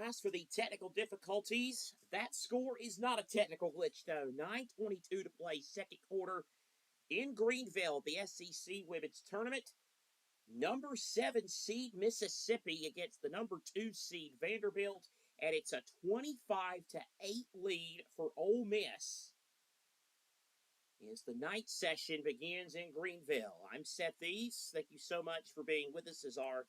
apologize for the technical difficulties. That score is not a technical glitch, though. 9:22 to play, second quarter in Greenville, the SEC Women's Tournament. Number 7 seed Mississippi against the number 2 seed Vanderbilt, and it's a 25-8 lead for Ole Miss. As the night session begins in Greenville, I'm Seth Eaves. Thank you so much for being with us as our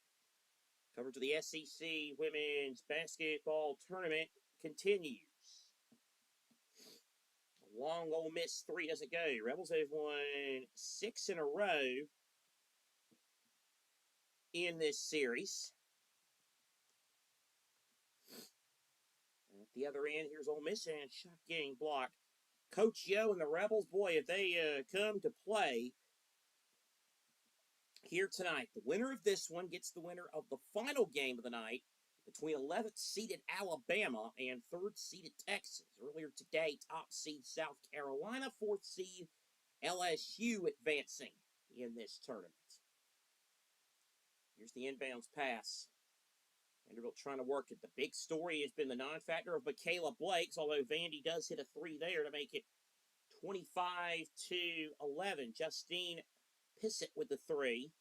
coverage of the SEC Women's Basketball Tournament continues. A long Ole Miss 3 doesn't go. Rebels have won 6 in a row in this series. And at the other end, here's Ole Miss and shot getting blocked. Coach Yo and the Rebels, boy, if they come to play here tonight, the winner of this one gets the winner of the final game of the night between 11th seeded Alabama and 3rd seeded Texas. Earlier today, top seed South Carolina, 4th seed LSU advancing in this tournament. Here's the inbounds pass. Vanderbilt trying to work it. The big story has been the non-factor of Michaela Blakes, although Vandy does hit a 3 there to make it 25-11. Justine Pissett with the 3.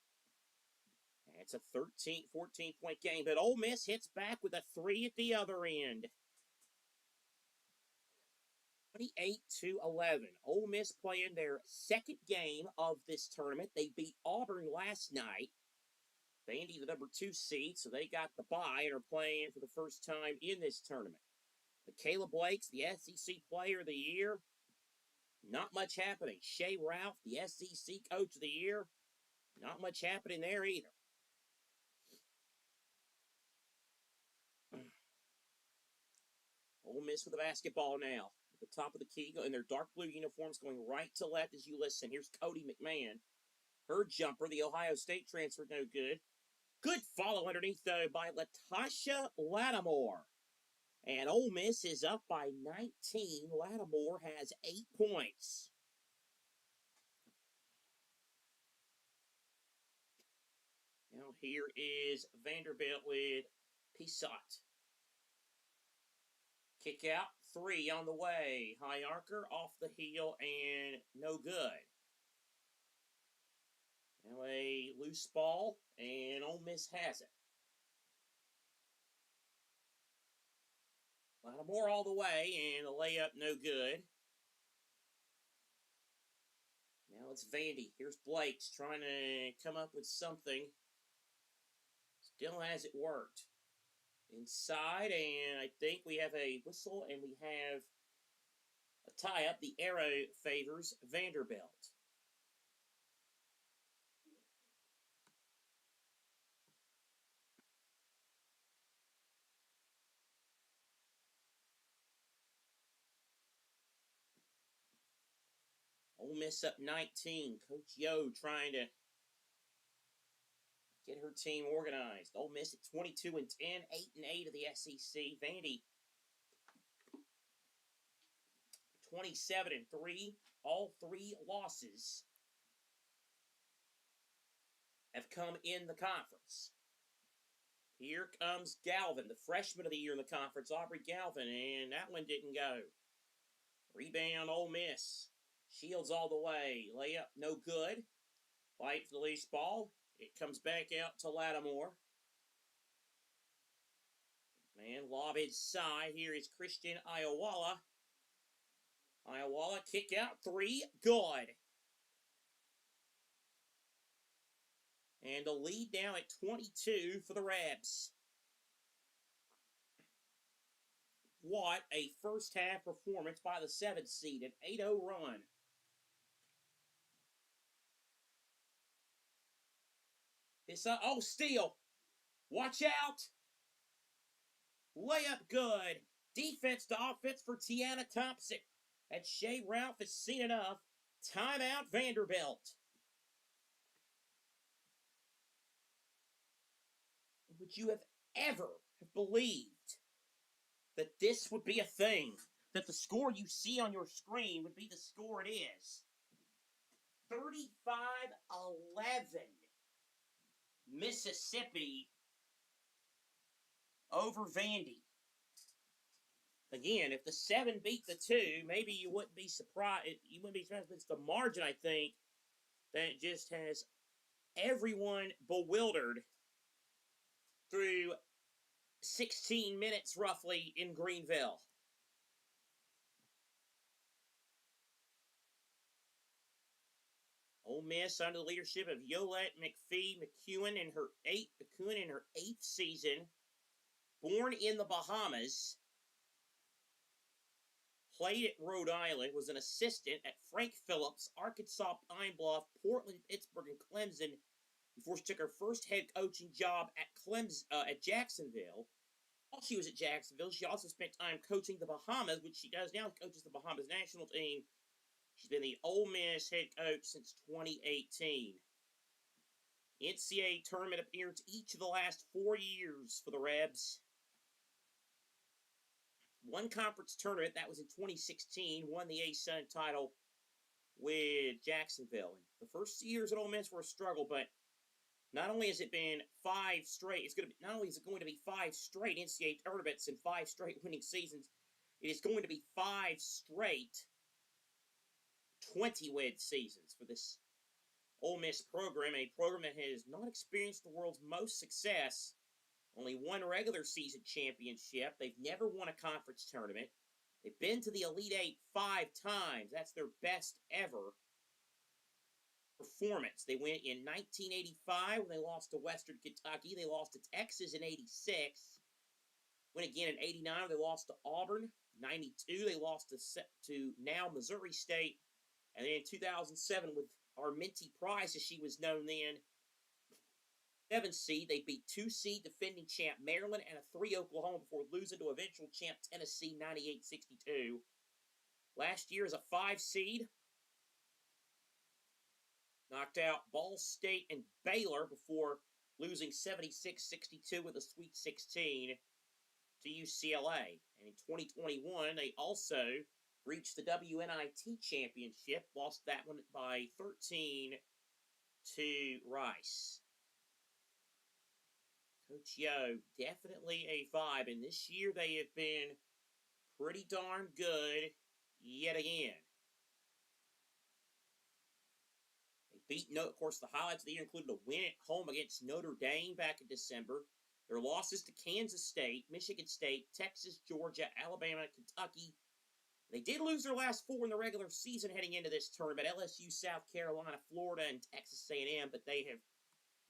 And it's a 14-point game, but Ole Miss hits back with a 3 at the other end. 28-11. Ole Miss playing their second game of this tournament. They beat Auburn last night. Vandy, the number 2 seed, so they got the bye and are playing for the first time in this tournament. Michaela Blakes, the SEC Player of the Year. Not much happening. Shay Ralph, the SEC Coach of the Year. Not much happening there either. Ole Miss with the basketball now. At the top of the key, in their dark blue uniforms, going right to left as you listen. Here's Cody McMahon. Her jumper, the Ohio State transfer, no good. Good follow underneath, though, by Latasha Lattimore. And Ole Miss is up by 19. Lattimore has 8 points. Now here is Vanderbilt with Pissott. Kick out, 3 on the way. High archer off the heel and no good. Now a loose ball, and Ole Miss has it. Lattimore all the way, and a layup no good. Now it's Vandy. Here's Blakes trying to come up with something. Still hasn't worked. Inside, and I think we have a whistle, and we have a tie-up. The arrow favors Vanderbilt. Ole Miss up 19. Coach Yo trying to get her team organized. Ole Miss at 22-10, 8-8 of the SEC. Vandy 27-3. All 3 losses have come in the conference. Here comes Galvin, the freshman of the year in the conference, Aubrey Galvin, and that one didn't go. Rebound, Ole Miss. Shields all the way. Layup, no good. Fight for the loose ball. It comes back out to Lattimore. Man, lob inside. Here is Christian Iowala. Iowala, kick out, 3, good. And the lead now at 22 for the Rebs. What a first half performance by the 7th seed, an 8-0 run. Steal. Watch out. Layup good. Defense to offense for Tiana Thompson. And Shay Ralph has seen enough. Timeout Vanderbilt. Would you have ever believed that this would be a thing? That the score you see on your screen would be the score it is? 35-11. Mississippi over Vandy. Again, if the 7 beat the 2, maybe you wouldn't be surprised. You wouldn't be surprised, but it's the margin, I think, that just has everyone bewildered through 16 minutes roughly in Greenville. Ole Miss under the leadership of Yolette McCune in her eighth season, born in the Bahamas, played at Rhode Island, was an assistant at Frank Phillips, Arkansas, Pine Bluff, Portland, Pittsburgh, and Clemson before she took her first head coaching job at Jacksonville. While she was at Jacksonville, she also spent time coaching the Bahamas, which she does now, coaches the Bahamas national team. She's been the Ole Miss head coach since 2018. NCAA tournament appearance each of the last 4 years for the Rebs. One conference tournament, that was in 2016, won the A-Sun title with Jacksonville. And the first years at Ole Miss were a struggle, but not only has it been 5 straight, not only is it going to be 5 straight NCAA tournaments and 5 straight winning seasons, it is going to be 5 straight 20-win seasons for this Ole Miss program, a program that has not experienced the world's most success. Only one regular season championship. They've never won a conference tournament. They've been to the Elite Eight 5 times. That's their best ever performance. They went in 1985 when they lost to Western Kentucky. They lost to Texas in 86. Went again in 89. They lost to Auburn. 92. They lost to now Missouri State. And then in 2007 with our Minty Price, as she was known then, 7 seed. They beat 2 seed defending champ Maryland and a 3 Oklahoma before losing to eventual champ Tennessee 98-62. Last year as a 5 seed, knocked out Ball State and Baylor before losing 76-62 with a Sweet 16 to UCLA. And in 2021, they also reached the WNIT championship, lost that one by 13 to Rice. Coach Yo, definitely a vibe, and this year they have been pretty darn good yet again. They beat, of course, the highlights of the year included a win at home against Notre Dame back in December. Their losses to Kansas State, Michigan State, Texas, Georgia, Alabama, Kentucky. They did lose their last 4 in the regular season heading into this tournament. LSU, South Carolina, Florida, and Texas A&M, but they have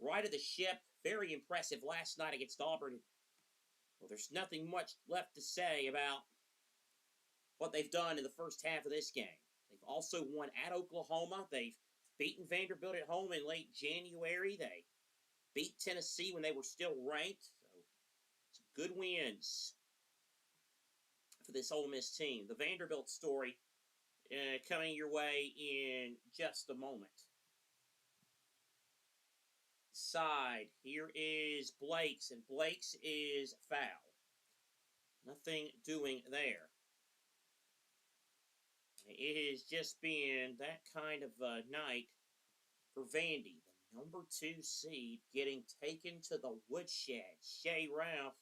righted the ship. Very impressive last night against Auburn. Well, there's nothing much left to say about what they've done in the first half of this game. They've also won at Oklahoma. They've beaten Vanderbilt at home in late January. They beat Tennessee when they were still ranked. So, some good wins for this Ole Miss team. The Vanderbilt story coming your way in just a moment. Side, here is Blake's, and Blake's is foul. Nothing doing there. It has just been that kind of night for Vandy. The number 2 seed getting taken to the woodshed. Shea Ralph.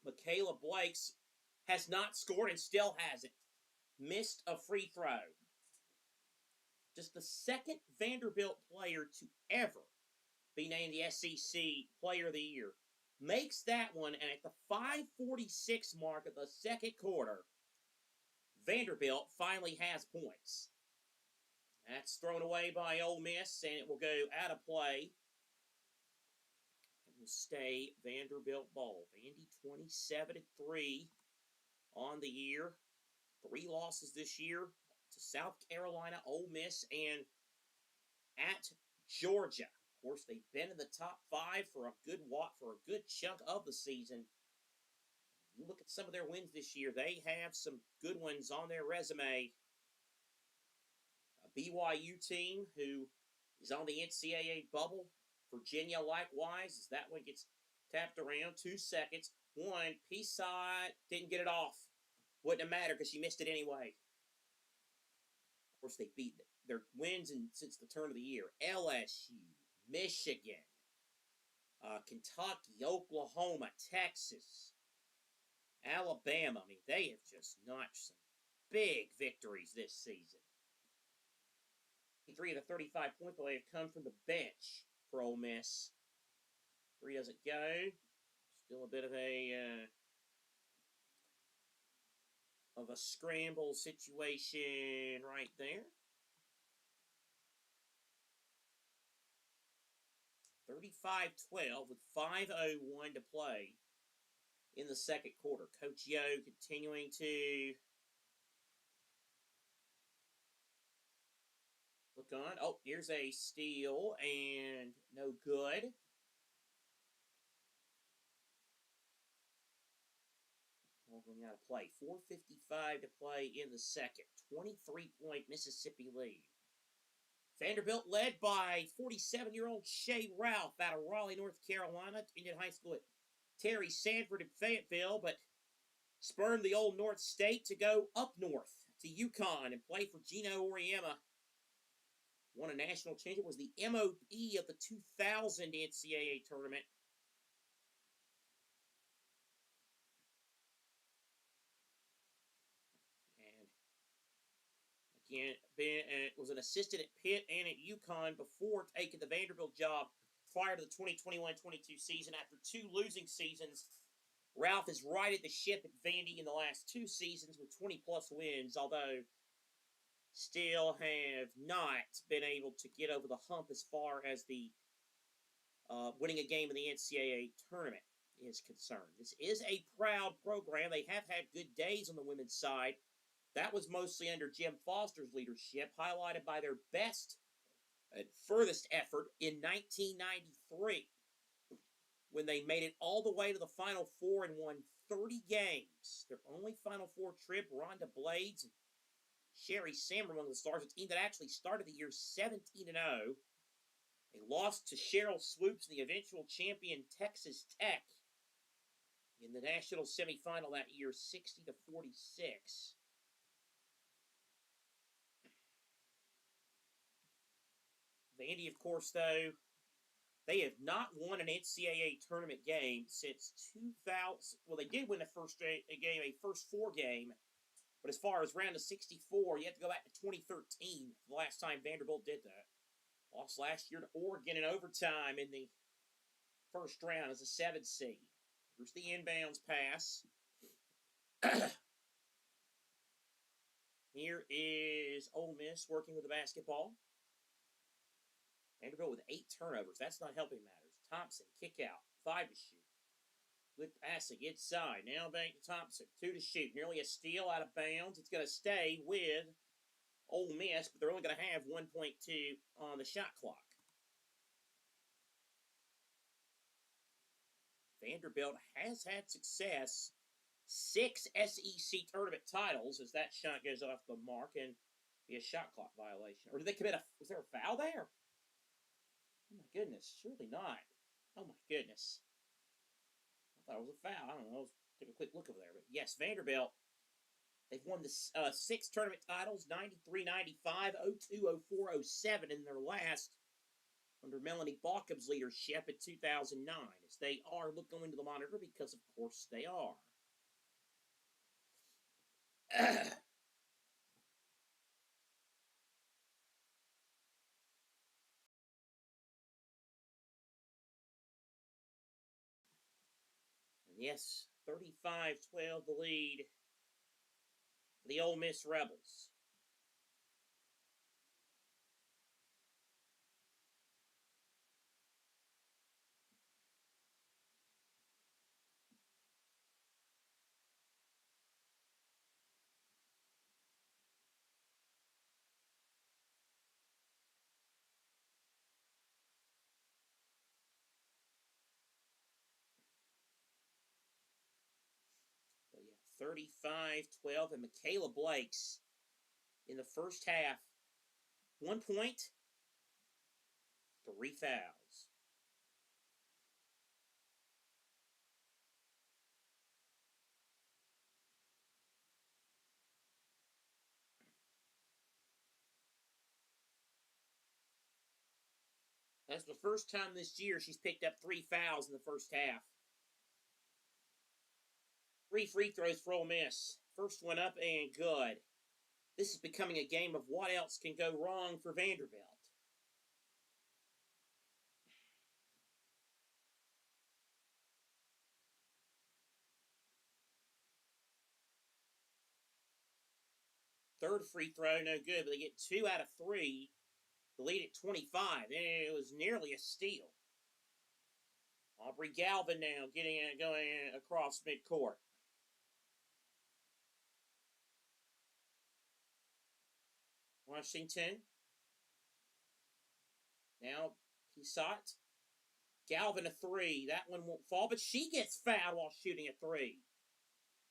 Michaela Blakes has not scored and still hasn't. Missed a free throw. Just the second Vanderbilt player to ever be named the SEC Player of the Year. Makes that one, and at the 5:46 mark of the second quarter, Vanderbilt finally has points. That's thrown away by Ole Miss, and it will go out of play. It will stay Vanderbilt ball. Vandy 27-3 on the year. 3 losses this year to South Carolina, Ole Miss, and at Georgia. Of course, they've been in the top 5 for a good chunk of the season. You look at some of their wins this year, they have some good ones on their resume. A BYU team who is on the NCAA bubble. Virginia likewise, as that one gets tapped around. 2 seconds. 1, Peaside didn't get it off. Wouldn't have mattered because she missed it anyway. Of course, they beat their wins since the turn of the year. LSU, Michigan, Kentucky, Oklahoma, Texas, Alabama. I mean, they have just notched some big victories this season. 3 of the 35 points, but they have come from the bench for Ole Miss. 3 doesn't go. Still a bit of a scramble situation right there. 35-12 with 5:01 to play in the second quarter. Coach Yo continuing to look on. Oh, here's a steal and no good. Going out of play. 4:55 to play in the second. 23-point Mississippi lead. Vanderbilt led by 47-year-old Shea Ralph out of Raleigh, North Carolina. Ended high school at Terry Sanford in Fayetteville, but spurned the old North State to go up north to UConn and play for Gino Auriemma. Won a national championship, was the MOP of the 2000 NCAA tournament. And again, was an assistant at Pitt and at UConn before taking the Vanderbilt job prior to the 2021-22 season. After 2 losing seasons, Ralph has righted the ship at Vandy in the last 2 seasons with 20-plus wins, although still have not been able to get over the hump as far as the winning a game in the NCAA tournament is concerned. This is a proud program. They have had good days on the women's side. That was mostly under Jim Foster's leadership, highlighted by their best and furthest effort in 1993, when they made it all the way to the Final Four and won 30 games. Their only Final Four trip, Rhonda Blades and Sherry Sammer among the stars, a team that actually started the year 17-0. They lost to Cheryl Swoops, the eventual champion Texas Tech, in the national semifinal that year, 60-46. Vandy, of course, though, they have not won an NCAA tournament game since 2000. Well, they did win the first game, a first 4 game, but as far as round of 64, you have to go back to 2013, the last time Vanderbilt did that. Lost last year to Oregon in overtime in the first round as a 7 seed. Here's the inbounds pass. Here is Ole Miss working with the basketball. Vanderbilt with 8 turnovers. That's not helping matters. Thompson, kick out. 5 to shoot. Good passing inside. Now back to Thompson. 2 to shoot. Nearly a steal out of bounds. It's going to stay with Ole Miss, but they're only going to have 1.2 on the shot clock. Vanderbilt has had success. 6 SEC tournament titles as that shot goes off the mark and be a shot clock violation. Or did they commit was there a foul there? Oh my goodness, surely not. Oh my goodness. I thought it was a foul. I don't know. Take a quick look over there. But yes, Vanderbilt, they've won the 6 tournament titles, 93, 95, 02, 04, 07 in their last under Melanie Baucom's leadership in 2009, as they are looking into the monitor because, of course, they are. Yes, 35-12 the lead. The Ole Miss Rebels. But yeah, 35-12, and Michaela Blake's in the first half. 1 point, 3 fouls. That's the first time this year she's picked up 3 fouls in the first half. 3 free throws for Ole Miss. First one up and good. This is becoming a game of what else can go wrong for Vanderbilt. Third free throw, no good, but they get 2 out of 3. The lead at 25. It was nearly a steal. Aubrey Galvin now going across midcourt. Washington. Now Pisot. Galvin a 3. That one won't fall, but she gets fouled while shooting a 3.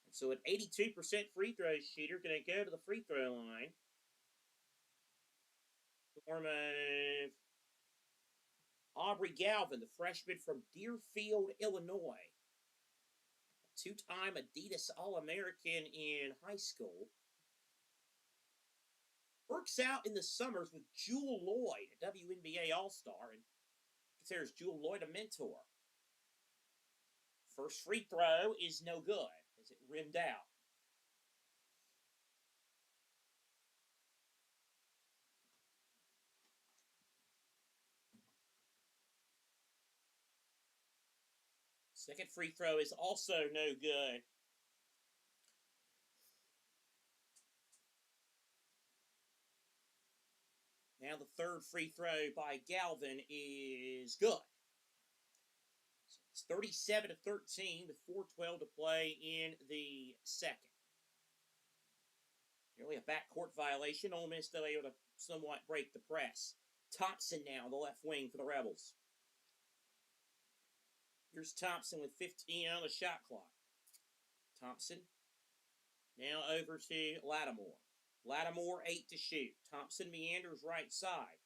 And so an 82% free throw shooter going to go to the free throw line. Form of Aubrey Galvin, the freshman from Deerfield, Illinois. A 2-time Adidas All-American in high school. Works out in the summers with Jewel Lloyd, a WNBA All-Star, and considers Jewel Lloyd a mentor. First free throw is no good as it rimmed out. Second free throw is also no good. Now the third free throw by Galvin is good. So it's 37-13 with 4:12 to play in the second. Nearly a backcourt violation. Ole Miss still able to somewhat break the press. Thompson now, the left wing for the Rebels. Here's Thompson with 15 on the shot clock. Thompson now over to Lattimore. Lattimore 8 to shoot. Thompson meanders right side.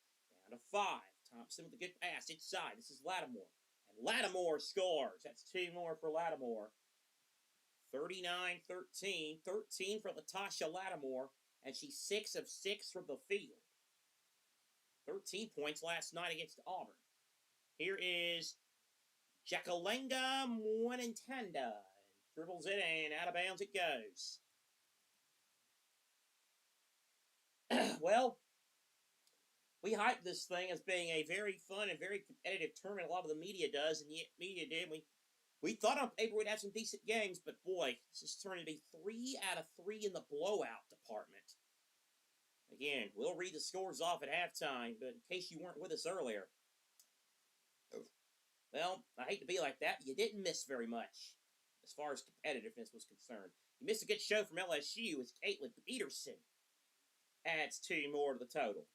Down to 5. Thompson with a good pass inside. This is Lattimore. And Lattimore scores. That's 2 more for Lattimore. 39-13. 13 for Latasha Lattimore. And she's 6 of 6 from the field. 13 points last night against Auburn. Here is Jackalenga Mwanintanda. Dribbles it and out of bounds it goes. Well, we hype this thing as being a very fun and very competitive tournament. A lot of the media does, and yet media did. We thought on paper we'd have some decent games, but boy, this is turning to be 3 out of 3 in the blowout department. Again, we'll read the scores off at halftime, but in case you weren't with us earlier, well, I hate to be like that, but you didn't miss very much as far as competitiveness was concerned. You missed a good show from LSU as Caitlin Peterson adds 2 more to the total.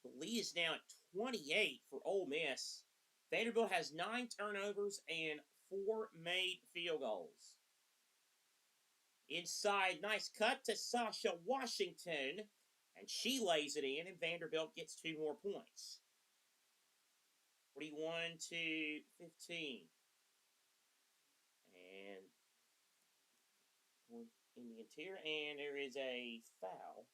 The lead is now at 28 for Ole Miss. Vanderbilt has 9 turnovers and 4 made field goals. Inside, nice cut to Sasha Washington, and she lays it in, and Vanderbilt gets 2 more points. 41-15. And in the interior, and there is a foul.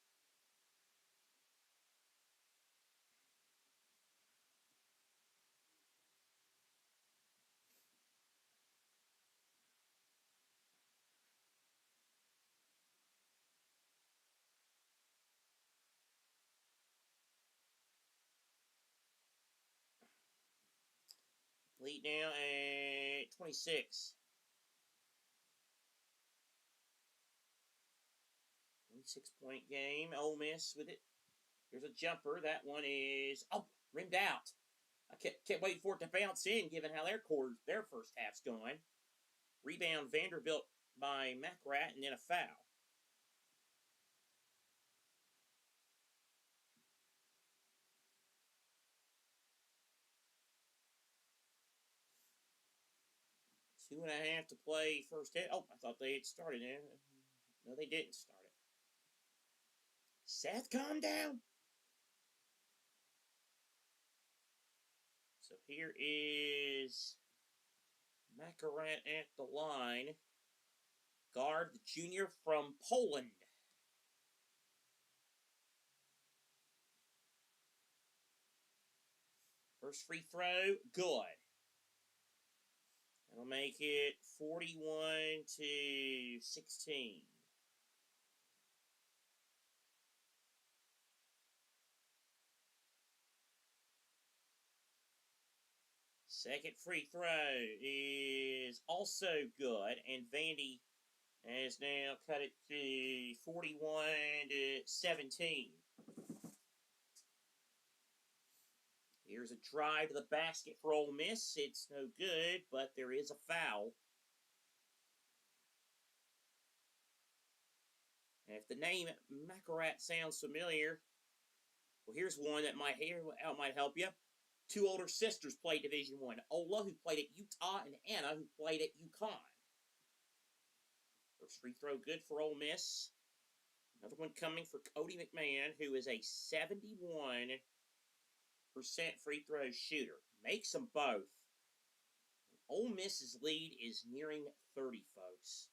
Lead now at 26. 26-point game. Ole Miss with it. Here's a jumper. That one is, rimmed out. I kept waiting for it to bounce in, given how their first half's going. Rebound Vanderbilt by McRath, and then a foul. Two and a half to play first half. I thought they had started it. No, they didn't start it. Seth, calm down. So here is McRath at the line. Guard, the junior from Poland. First free throw, good. That'll make it 41-16. Second free throw is also good, and Vandy has now cut it to 41-17. Here's a drive to the basket for Ole Miss. It's no good, but there is a foul. And if the name Macarat sounds familiar, well, here's one that might help you. Two older sisters played Division I. Ola, who played at Utah, and Anna, who played at UConn. First free throw good for Ole Miss. Another one coming for Cody McMahon, who is a 71% free throw shooter. Makes them both. Ole Miss's lead is nearing 30, folks.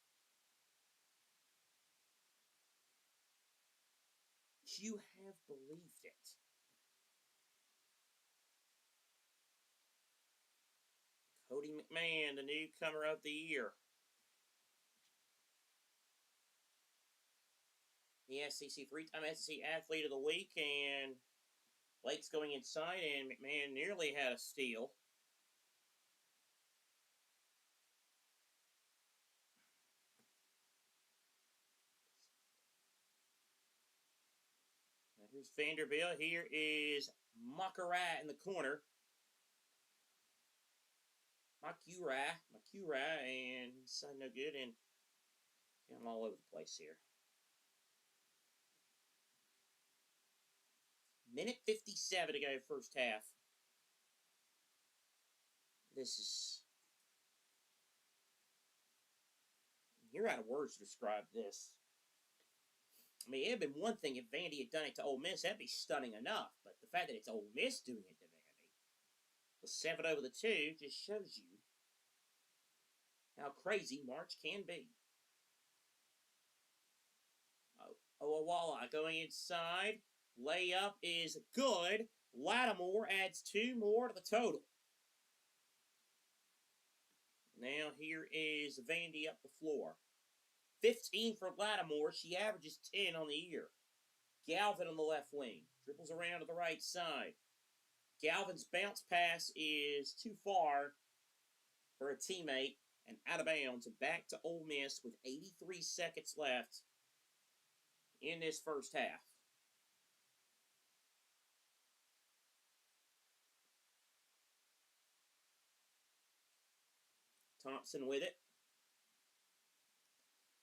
Would you have believed it? Cody McMahon, the newcomer of the year. The SEC three-time SEC Athlete of the Week, and Blake's going inside, and McMahon nearly had a steal. Now here's Vanderbilt. Here is Macarat in the corner. Makura, and inside no good, and I'm all over the place here. Minute 57 to go, first half. You're out of words to describe this. I mean, it'd have been one thing if Vandy had done it to Ole Miss. That'd be stunning enough. But the fact that it's Ole Miss doing it to Vandy, the 7 over the 2, just shows you how crazy March can be. Owawala going inside. Layup is good. Lattimore adds 2 more to the total. Now here is Vandy up the floor. 15 for Lattimore. She averages 10 on the year. Galvin on the left wing. Dribbles around to the right side. Galvin's bounce pass is too far for a teammate and out of bounds. Back to Ole Miss with 83 seconds left in this first half. Thompson with it.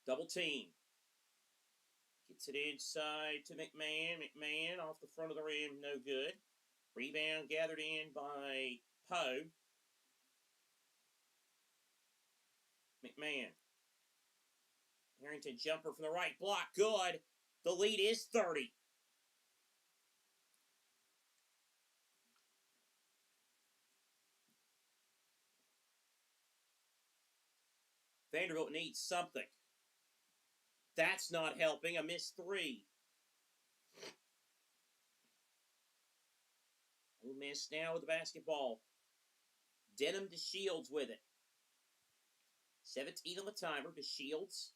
Double team. Gets it inside to McMahon. McMahon off the front of the rim, no good. Rebound gathered in by Poe. McMahon. Harrington jumper from the right block, good. The lead is 30. Vanderbilt needs something. That's not helping. A missed 3. Ole Miss now with the basketball. Denham to Shields with it. 17 on the timer to Shields.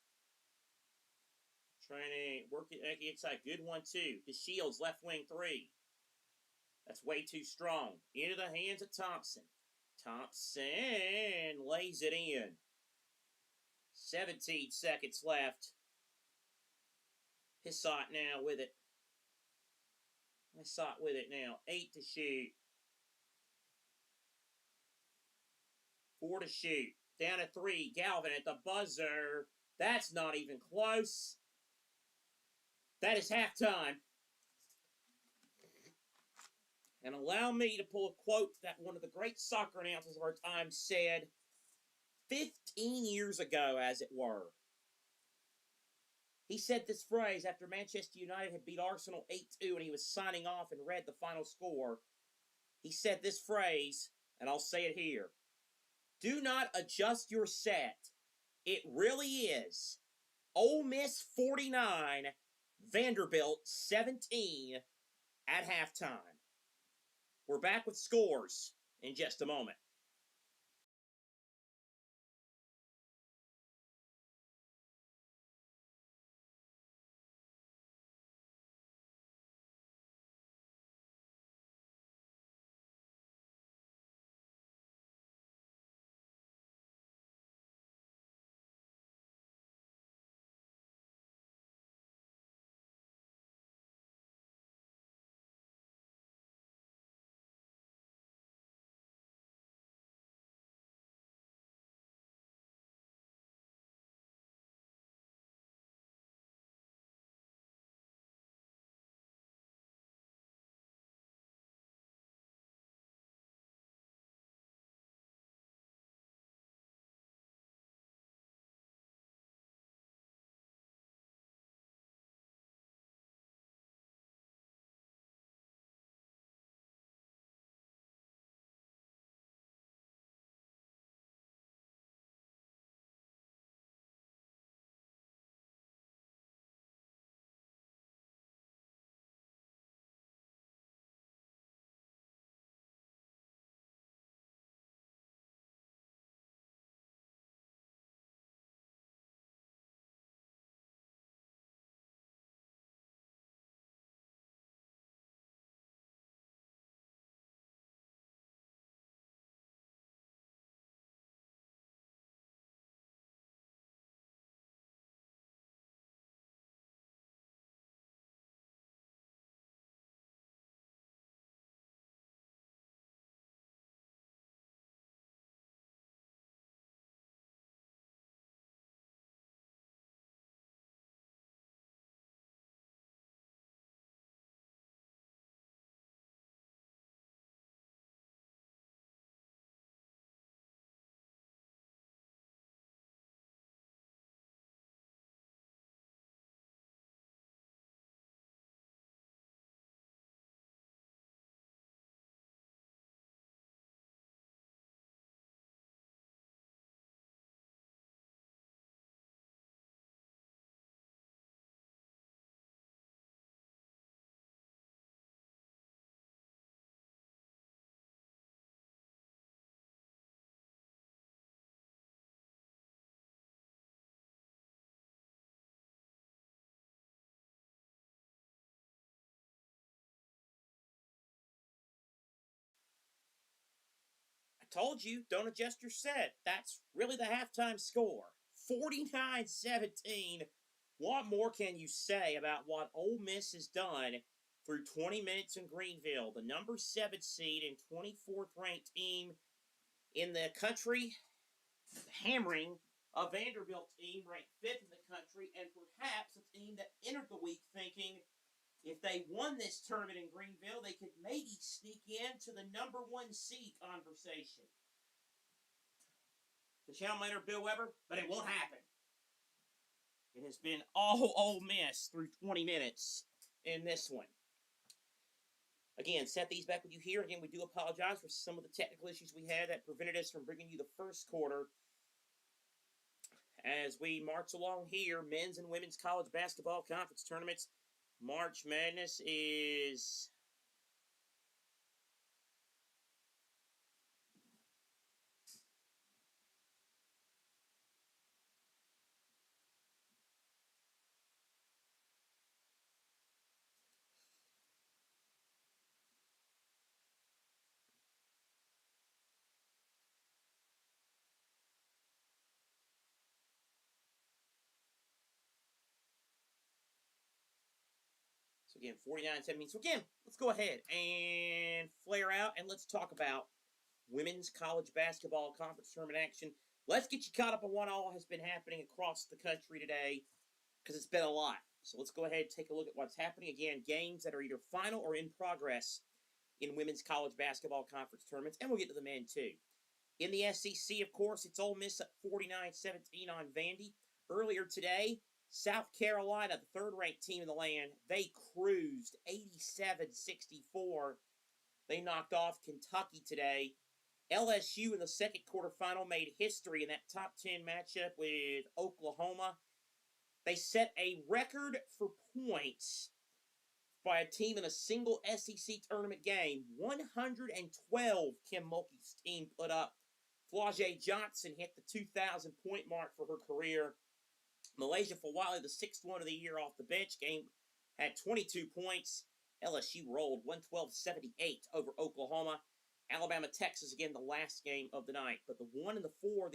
Trying to work it back inside. Good one, too. To Shields, left wing 3. That's way too strong. Into the hands of Thompson. Thompson lays it in. 17 seconds left. Hissot now with it. Hissot with it now. 8 to shoot. 4 to shoot. Down to 3. Galvin at the buzzer. That's not even close. That is halftime. And allow me to pull a quote that one of the great soccer announcers of our time said 15 years ago, as it were. He said this phrase after Manchester United had beat Arsenal 8-2 and he was signing off and read the final score. He said this phrase, and I'll say it here. Do not adjust your set. It really is Ole Miss 49, Vanderbilt 17 at halftime. We're back with scores in just a moment. I told you, don't adjust your set. That's really the halftime score. 49-17. What more can you say about what Ole Miss has done through 20 minutes in Greenville? The number 7 seed and 24th ranked team in the country, hammering a Vanderbilt team ranked 5th in the country, and perhaps a team that entered the week thinking if they won this tournament in Greenville, they could maybe sneak into the number 1 seed conversation. The channel later, Bill Weber, but it won't happen. It has been all Ole Miss through 20 minutes in this one. Again, Seth Eaves back with you here. Again, we do apologize for some of the technical issues we had that prevented us from bringing you the first quarter. As we march along here, men's and women's college basketball conference tournaments. March Madness is so again 49-17. So again, let's go ahead and flare out and let's talk about women's college basketball conference tournament action. Let's get you caught up on what all has been happening across the country today, because it's been a lot. So let's go ahead and take a look at what's happening. Again, games that are either final or in progress in women's college basketball conference tournaments, and we'll get to the men too. In the SEC, of course, it's Ole Miss at 49-17 on Vandy. Earlier today, South Carolina, the third-ranked team in the land, they cruised 87-64. They knocked off Kentucky today. LSU in the second quarterfinal made history in that top 10 matchup with Oklahoma. They set a record for points by a team in a single SEC tournament game. 112 Kim Mulkey's team put up. Flau'jae Johnson hit the 2,000-point mark for her career. Malaysia Fawali, the sixth one of the year off the bench, had 22 points. LSU rolled 112-78 over Oklahoma. Alabama, Texas, again, the last game of the night. But the 1 and the 4,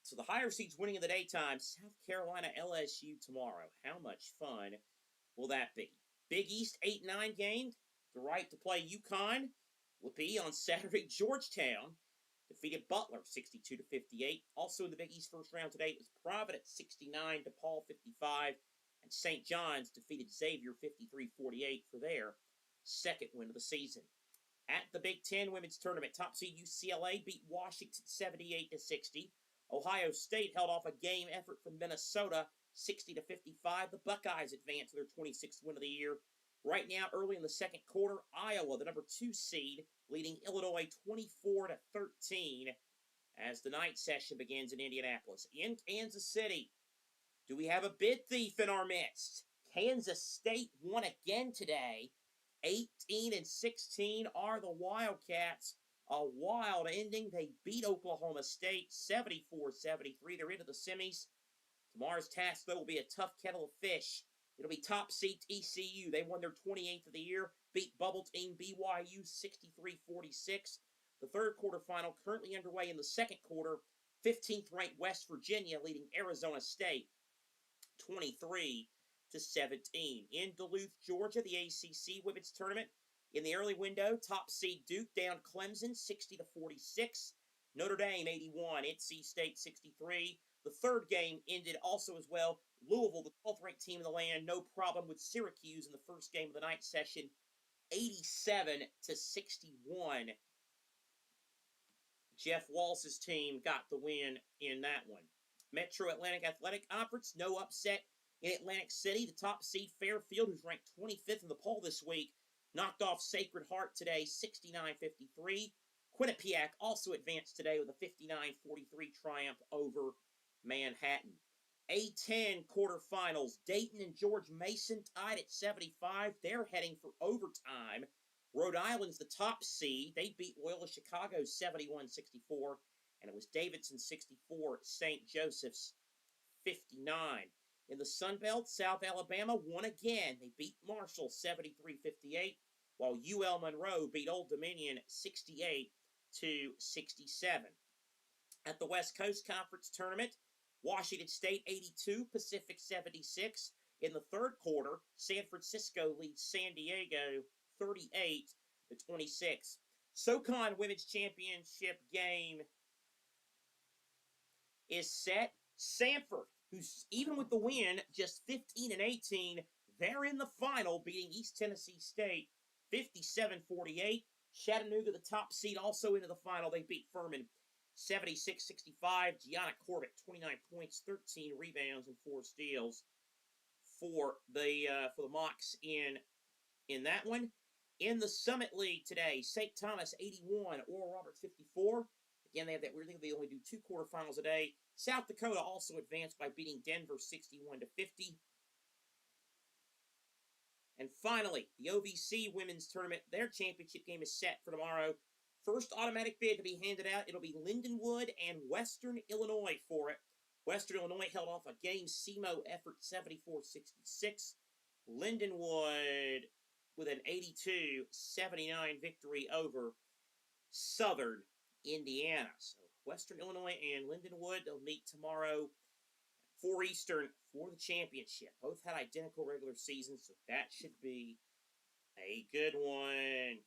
so the higher seeds winning in the daytime, South Carolina, LSU tomorrow. How much fun will that be? Big East 8-9 game. The right to play UConn will be on Saturday. Georgetown defeated Butler 62-58. Also in the Big East first round today, it was Providence 69, DePaul 55, and St. John's defeated Xavier 53-48 for their second win of the season. At the Big Ten Women's Tournament, top seed UCLA beat Washington 78-60. Ohio State held off a game effort from Minnesota 60-55. The Buckeyes advanced to their 26th win of the year. Right now, early in the second quarter, Iowa, the number 2 seed, leading Illinois 24-13 as the night session begins in Indianapolis. In Kansas City, do we have a bid thief in our midst? Kansas State won again today. 18-16 are the Wildcats. A wild ending. They beat Oklahoma State 74-73. They're into the semis. Tomorrow's task, though, will be a tough kettle of fish. It'll be top seed ECU. They won their 28th of the year, beat bubble team BYU 63-46. The third quarterfinal currently underway in the second quarter. 15th ranked West Virginia leading Arizona State 23-17. In Duluth, Georgia, the ACC Women's Tournament. In the early window, top seed Duke down Clemson 60-46. Notre Dame 81, NC State 63. The third game ended also as well. Louisville, the 12th ranked team in the land, no problem with Syracuse in the first game of the night session, 87-61. Jeff Walsh's team got the win in that one. Metro Atlantic Athletic Conference, no upset in Atlantic City. The top seed Fairfield, who's ranked 25th in the poll this week, knocked off Sacred Heart today 69-53. Quinnipiac also advanced today with a 59-43 triumph over Manhattan. A10 quarterfinals. Dayton and George Mason tied at 75. They're heading for overtime. Rhode Island's the top seed. They beat Loyola Chicago 71-64. And it was Davidson 64, St. Joseph's 59. In the Sun Belt, South Alabama won again. They beat Marshall 73-58, while UL Monroe beat Old Dominion 68-67. At the West Coast Conference Tournament, Washington State 82, Pacific 76. In the third quarter, San Francisco leads San Diego 38-26. SoCon Women's Championship game is set. Sanford, who's even with the win, just 15-18, they're in the final, beating East Tennessee State 57-48. Chattanooga, the top seed, also into the final. They beat Furman 76-65. Gianna Corbett, 29 points, 13 rebounds, and 4 steals for the Mocs in that one. In the Summit League today, St. Thomas 81, Oral Roberts 54. Again, they have that weird thing. They only do 2 quarterfinals a day. South Dakota also advanced by beating Denver 61-50. And finally, the OVC Women's Tournament, their championship game is set for tomorrow. First automatic bid to be handed out, it'll be Lindenwood and Western Illinois for it. Western Illinois held off a game SEMO effort 74-66. Lindenwood with an 82-79 victory over Southern Indiana. So Western Illinois and Lindenwood, they'll meet tomorrow 4 Eastern for the championship. Both had identical regular seasons, so that should be a good one.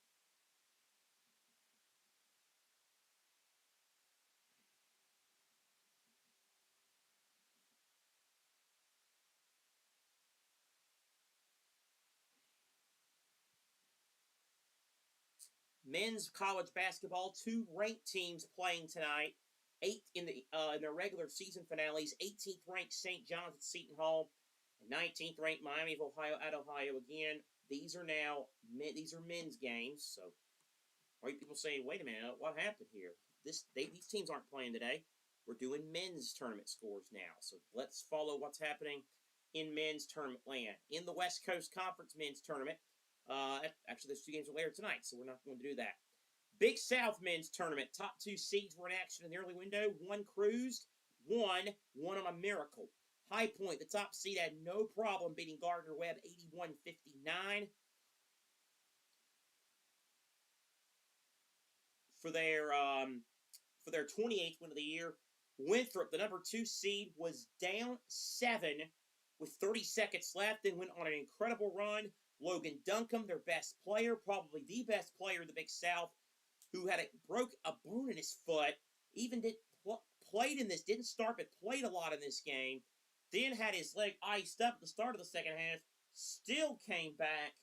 Men's college basketball, 2 ranked teams playing tonight. 8 in their regular season finales. 18th ranked St. John's at Seton Hall, and 19th ranked Miami of Ohio at Ohio. Again, these are men's games. So, right? People say, wait a minute, what happened here? These teams aren't playing today. We're doing men's tournament scores now. So let's follow what's happening in men's tournament land. In the West Coast Conference men's tournament, actually, those two games are later tonight, so we're not going to do that. Big South men's tournament. Top two seeds were in action in the early window. One cruised, one won on a miracle. High Point, the top seed, had no problem beating Gardner-Webb 81-59 for their 28th win of the year. Winthrop, the number 2 seed, was down 7 with 30 seconds left, then went on an incredible run. Logan Duncombe, their best player, probably the best player in the Big South, who had broke a bone in his foot, even played in this, didn't start, but played a lot in this game, then had his leg iced up at the start of the second half, still came back,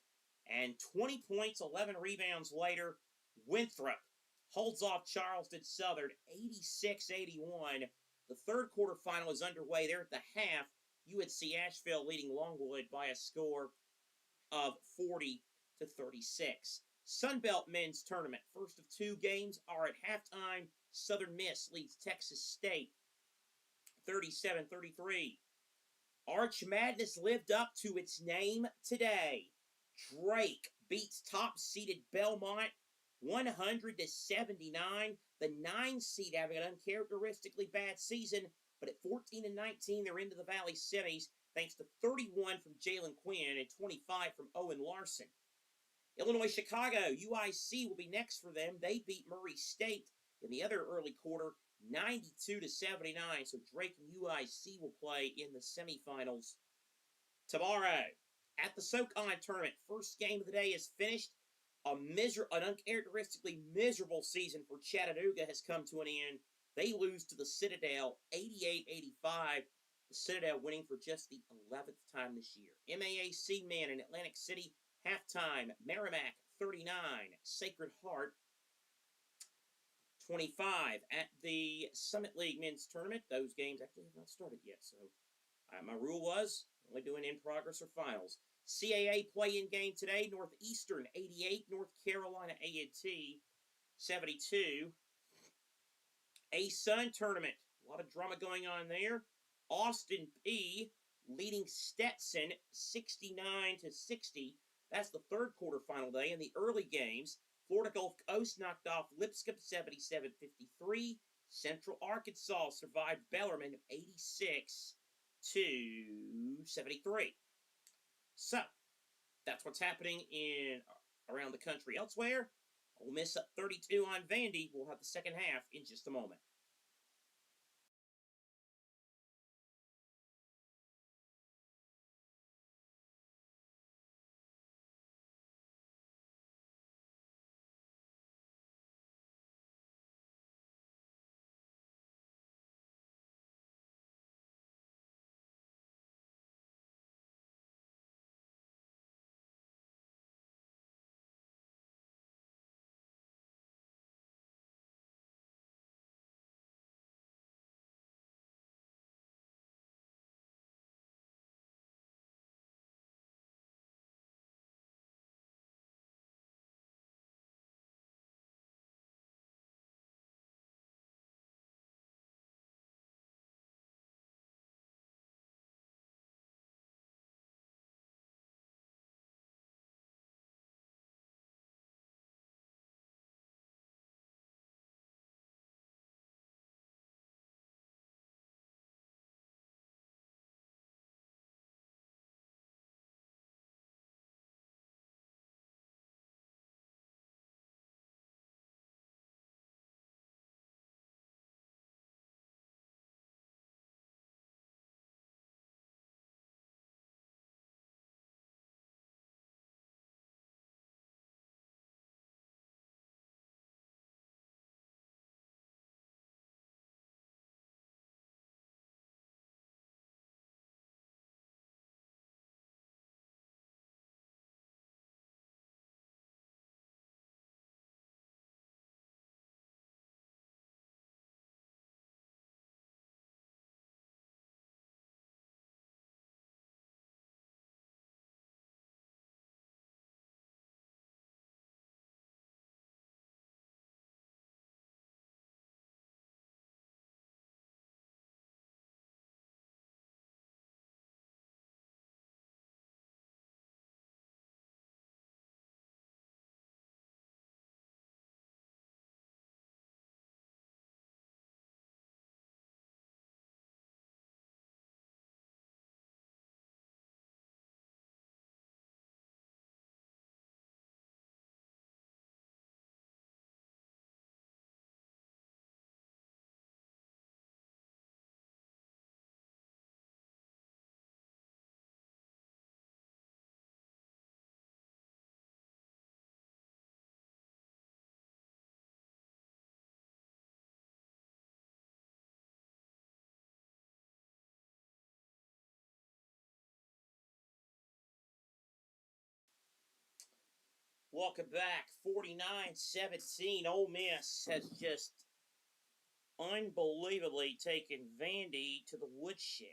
and 20 points, 11 rebounds later, Winthrop holds off Charleston Southern 86-81. The third quarterfinal is underway. They're at the half. UNC Asheville leading Longwood by a score of 40-36. Sunbelt men's tournament. First of two games are at halftime. Southern Miss leads Texas State 37-33. Arch Madness lived up to its name today. Drake beats top-seeded Belmont 100-79. The 9 seed having an uncharacteristically bad season, but at 14-19, they're into the Valley semis thanks to 31 from Jalen Quinn and 25 from Owen Larson. Illinois-Chicago, UIC will be next for them. They beat Murray State in the other early quarter, 92-79. So Drake and UIC will play in the semifinals tomorrow. At the SoCon tournament, first game of the day is finished. An uncharacteristically miserable season for Chattanooga has come to an end. They lose to the Citadel 88-85. The Citadel winning for just the 11th time this year. MAAC men in Atlantic City, halftime, Merrimack 39, Sacred Heart 25. At the Summit League men's tournament, those games actually have not started yet, so my rule was only doing in progress or finals. CAA play-in game today, Northeastern 88, North Carolina A&T 72. A-Sun tournament, a lot of drama going on there. Austin P leading Stetson 69-60. That's the third quarterfinal day. In the early games, Florida Gulf Coast knocked off Lipscomb 77-53. Central Arkansas survived Bellarmine 86-73. So, that's what's happening around the country. Elsewhere, Ole Miss up 32 on Vandy. We'll have the second half in just a moment. Welcome back. 49-17. Ole Miss has just unbelievably taken Vandy to the woodshed.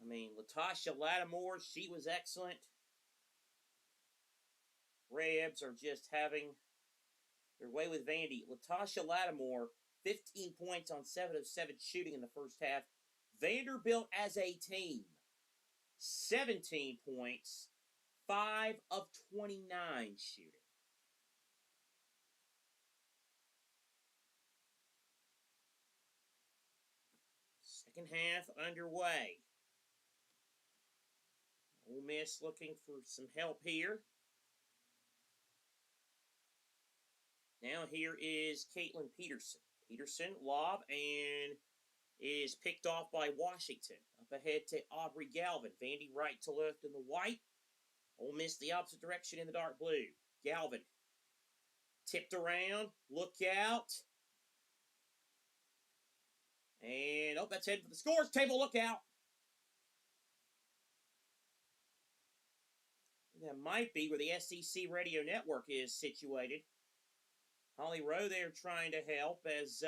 I mean, Latasha Lattimore, she was excellent. Rebs are just having their way with Vandy. Latasha Lattimore, 15 points on 7 of 7 shooting in the first half. Vanderbilt as a team, 17 points, 5 of 29 shooting. Second half underway. Ole Miss looking for some help here. Now here is Caitlin Peterson. Peterson, lob, and is picked off by Washington. Up ahead to Aubrey Galvin. Vandy right to left in the white. Ole Miss the opposite direction in the dark blue. Galvin tipped around. Look out. And, oh, that's headed for the scores table. Look out. That might be where the SEC radio network is situated. Holly Rowe there trying to help as,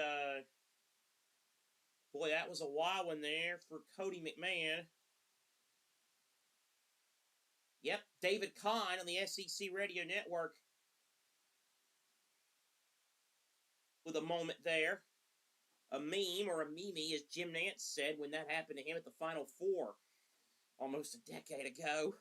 boy, that was a wild one there for Cody McMahon. Yep, David Kahn on the SEC radio network with a moment there. A meme, or a meme, as Jim Nance said when that happened to him at the Final Four almost a decade ago.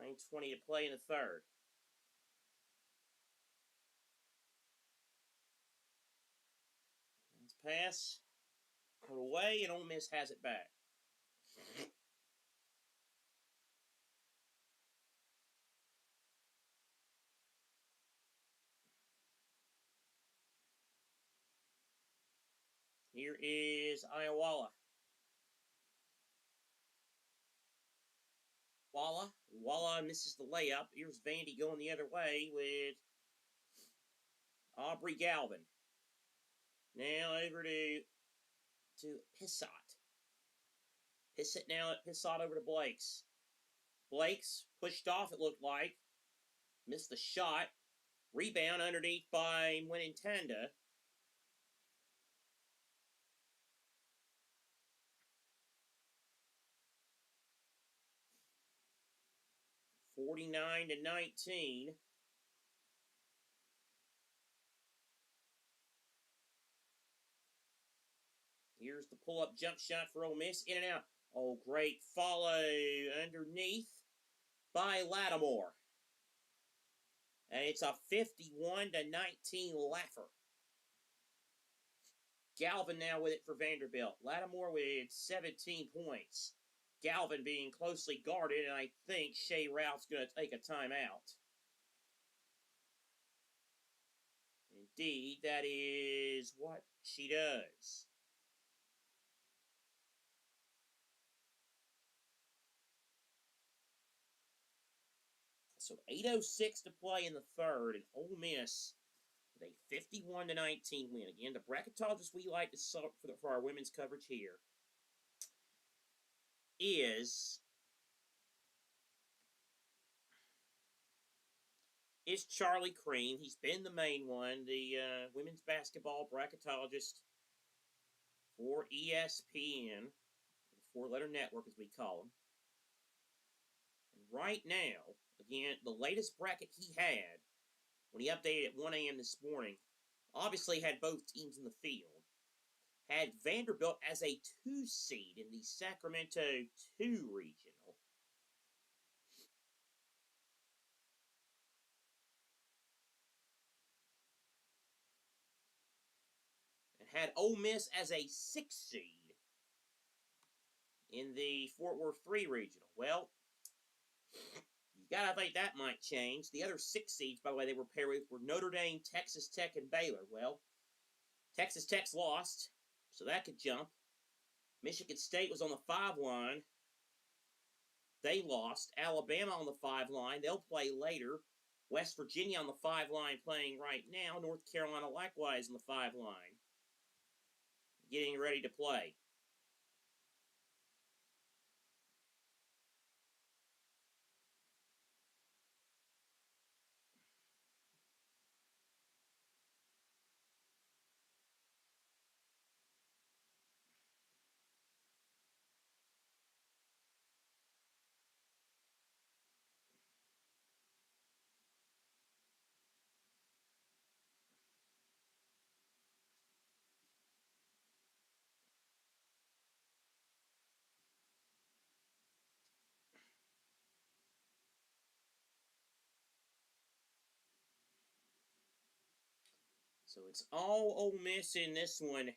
$9:20 to play in the third. Pass, put away, and Ole Miss has it back. Here is Iowala. Walla misses the layup. Here's Vandy going the other way with Aubrey Galvin. Now over to Pissot. Pissot over to Blakes. Blakes pushed off, it looked like. Missed the shot. Rebound underneath by Winintanda. $49-19. Here's the pull-up jump shot for Ole Miss. In and out. Oh, great follow underneath by Lattimore. And it's a 51-19 laugher. Galvin now with it for Vanderbilt. Lattimore with 17 points. Galvin being closely guarded, and I think Shea Ralph's going to take a timeout. Indeed, that is what she does. So 8:06 to play in the third, and Ole Miss with a 51-19 win. Again, the bracketologists we like to sort for our women's coverage here is Charlie Crean. He's been the main one, the women's basketball bracketologist for ESPN, the four-letter network as we call them. And right now, again, the latest bracket he had when he updated at 1 a.m. this morning, obviously had both teams in the field. Had Vanderbilt as a 2 seed in the Sacramento 2 regional. And had Ole Miss as a 6 seed in the Fort Worth 3 regional. Well, you gotta think that might change. The other 6 seeds, by the way, they were paired with were Notre Dame, Texas Tech, and Baylor. Well, Texas Tech's lost, so that could jump. Michigan State was on the 5 line. They lost. Alabama on the 5 line. They'll play later. West Virginia on the 5 line playing right now. North Carolina likewise on the 5 line. Getting ready to play. So it's all Ole Miss in this one.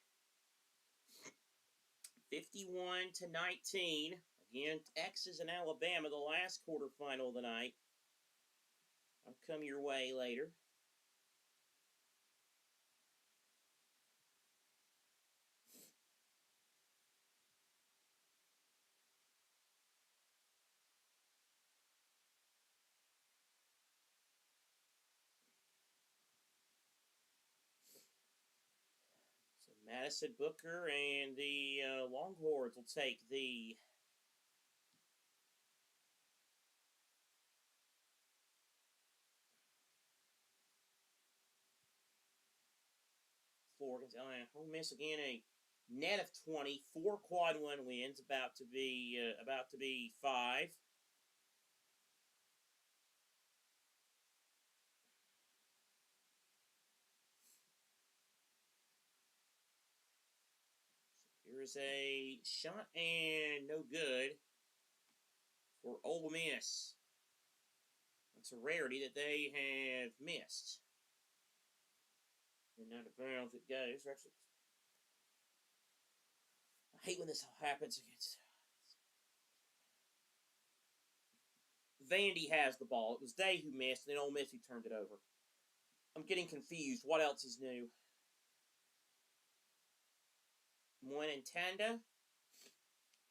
51-19. Again, Texas and Alabama, the last quarterfinal of the night. I'll come your way later. So Madison Booker and the Longhorns will take the Florida. Ole Miss again, a net of 20, 4 quad 1 wins, about to be 5. Here's a shot and no good for Ole Miss. It's a rarity that they have missed. And out of bounds it goes. Actually, I hate when this happens against. Vandy has the ball. It was they who missed, and then Ole Miss who turned it over. I'm getting confused. What else is new? Tanda.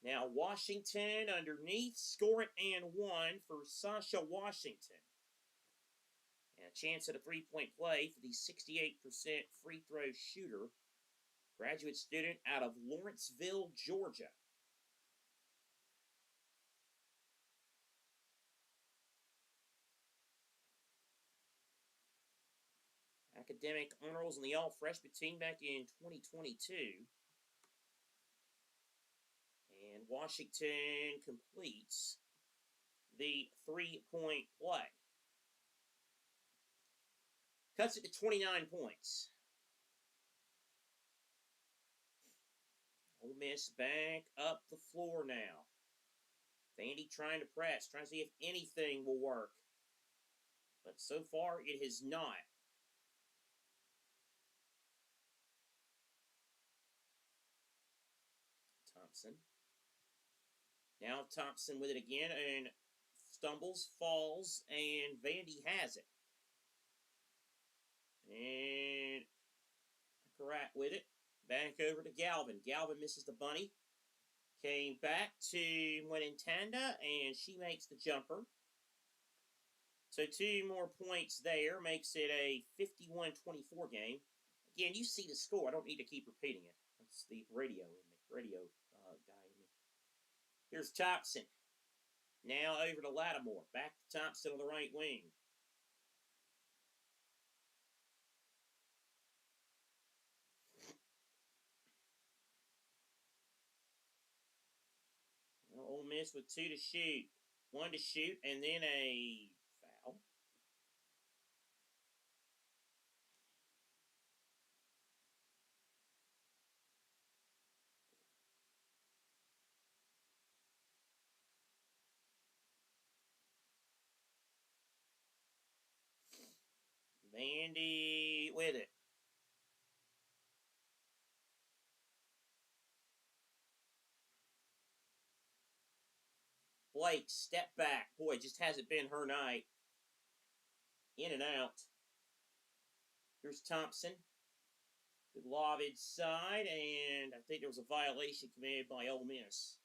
Now Washington underneath. Score it and 1 for Sasha Washington. And a chance at a 3-point play for the 68% free throw shooter. Graduate student out of Lawrenceville, Georgia. Academic honors on the all-freshman team back in 2022. And Washington completes the 3-point play. Cuts it to 29 points. Ole Miss back up the floor now. Vandy trying to press, trying to see if anything will work. But so far, it has not. Thompson. Now Thompson with it again and stumbles, falls, and Vandy has it. And Karat with it. Back over to Galvin. Galvin misses the bunny. Came back to Tanda, and she makes the jumper. So 2 more points there makes it a 51-24 game. Again, you see the score. I don't need to keep repeating it. That's the radio in me. Radio guy in me. Here's Thompson. Now over to Lattimore. Back to Thompson on the right wing. Ole Miss with 2 to shoot. 1 to shoot, and then a foul. Vandy with it. Blake, step back. Boy, just hasn't been her night. In and out. Here's Thompson. Good lob inside, and I think there was a violation committed by Ole Miss.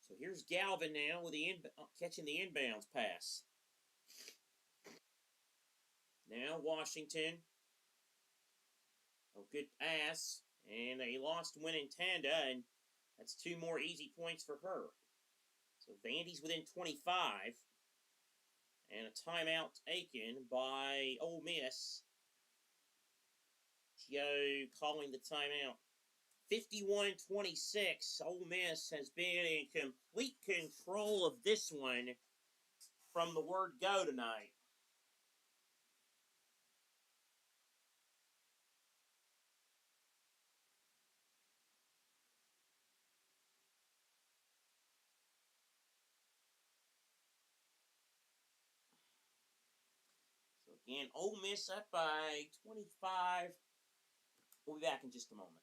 So here's Galvin now with the catching the inbounds pass. Now Washington. A good pass, and they lost winning Tanda, and that's 2 more easy points for her. So Vandy's within 25, and a timeout taken by Ole Miss. Joe calling the timeout. 51-26. Ole Miss has been in complete control of this one from the word go tonight. So again, Ole Miss up by 25. We'll be back in just a moment.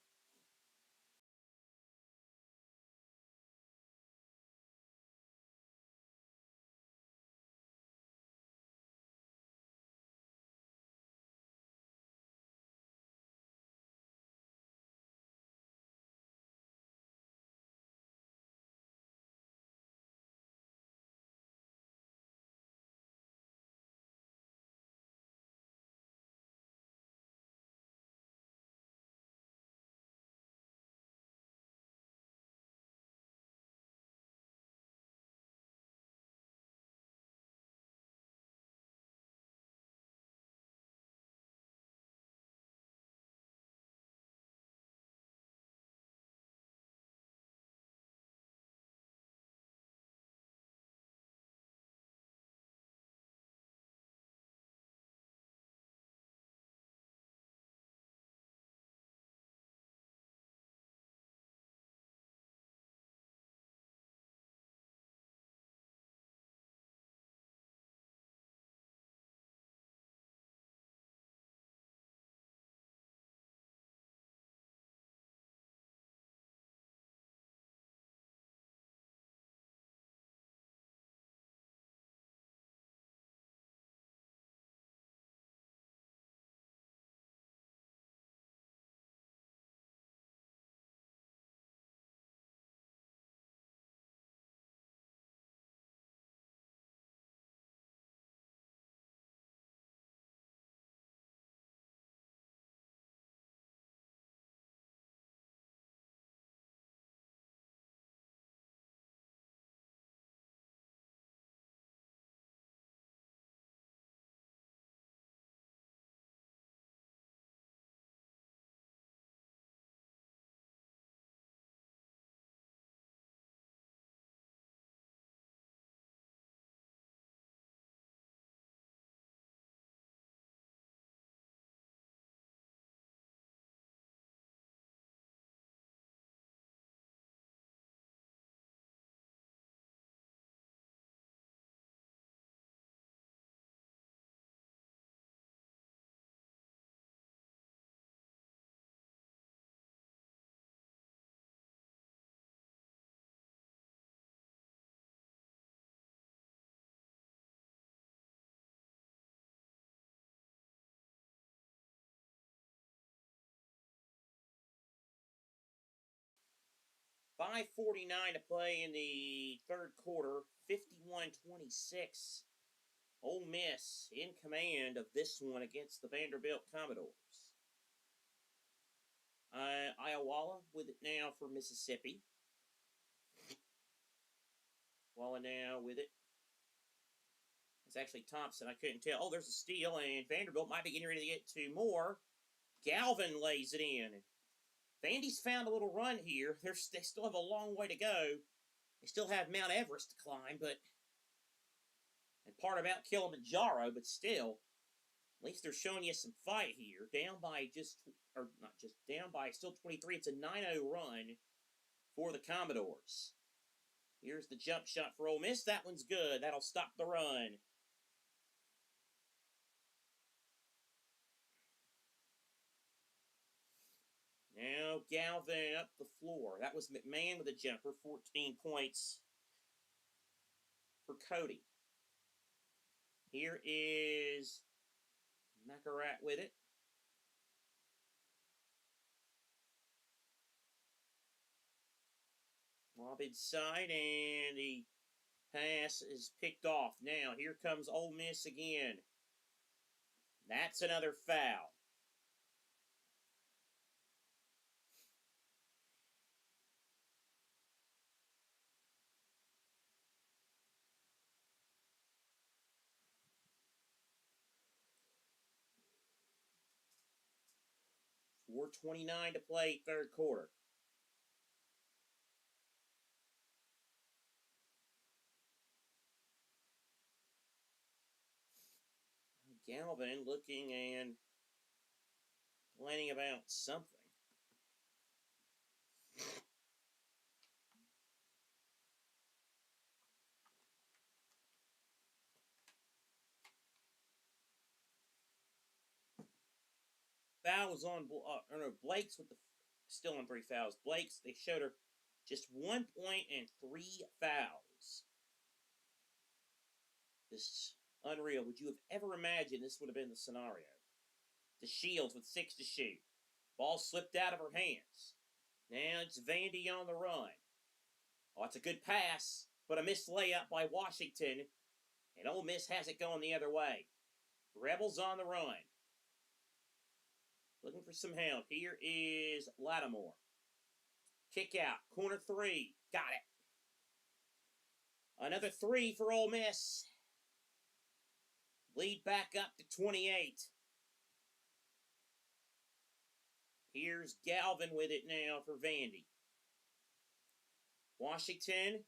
.549 to play in the third quarter. 51-26. Ole Miss in command of this one against the Vanderbilt Commodores. Iowala with it now for Mississippi. Walla now with it. It's actually Thompson. I couldn't tell. Oh, there's a steal, and Vanderbilt might be getting ready to get 2 more. Galvin lays it in. Vandy's found a little run here. They still have a long way to go. They still have Mount Everest to climb, and part of Mount Kilimanjaro, but still, at least they're showing you some fight here. Down by down by still 23. It's a 9-0 run for the Commodores. Here's the jump shot for Ole Miss. That one's good. That'll stop the run. Now Galvin up the floor. That was McMahon with a jumper. 14 points for Cody. Here is Macarat with it. Lob inside, and the pass is picked off. Now, here comes Ole Miss again. That's another foul. .429 to play, third quarter. Galvin looking and planning about something. Fouls on, Blake's with the, still on 3 fouls. Blake's, they showed her just 1 point and 3 fouls. This is unreal. Would you have ever imagined this would have been the scenario? The Shields with 6 to shoot. Ball slipped out of her hands. Now it's Vandy on the run. Oh, it's a good pass, but a missed layup by Washington. And Ole Miss has it going the other way. Rebels on the run. Looking for some help. Here is Lattimore. Kick out. Corner 3. Got it. Another 3 for Ole Miss. Lead back up to 28. Here's Galvin with it now for Vandy. Washington.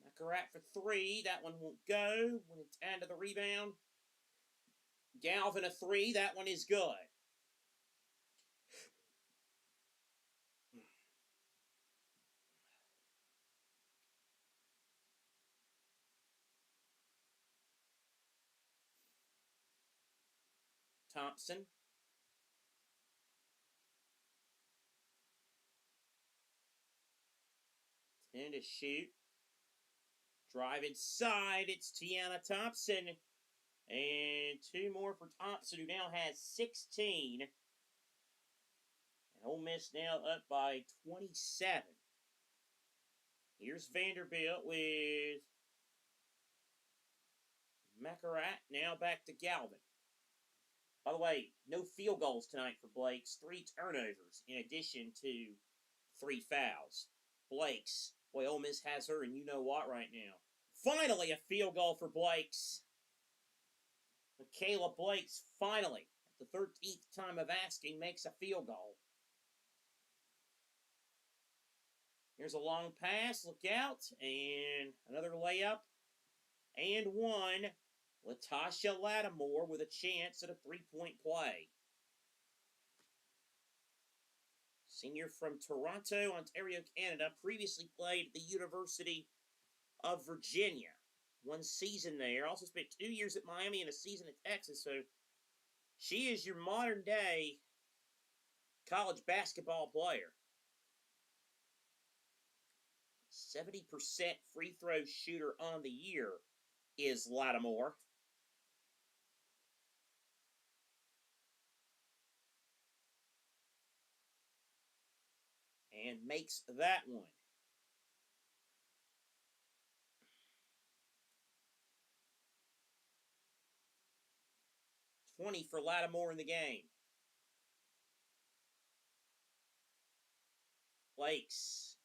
Macarat for 3. That one won't go. When it's end of the rebound. Galvin a 3. That one is good. Thompson. And to shoot. Drive inside. It's Tiana Thompson. And 2 more for Thompson, who now has 16. And Ole Miss now up by 27. Here's Vanderbilt with Macarat. Now back to Galvin. By the way, no field goals tonight for Blake's. 3 turnovers in addition to 3 fouls. Blake's. Boy, Ole Miss has her, and you know what right now. Finally, a field goal for Blake's. Michaela Blake's finally, at the 13th time of asking, makes a field goal. Here's a long pass. Look out. And another layup. And one. Latasha Lattimore with a chance at a 3-point play. Senior from Toronto, Ontario, Canada. Previously played at the University of Virginia. 1 season there. Also spent 2 years at Miami and a season at Texas. So she is your modern day college basketball player. 70% free throw shooter on the year is Lattimore. And makes that one. .20 for Lattimore in the game. Lakes.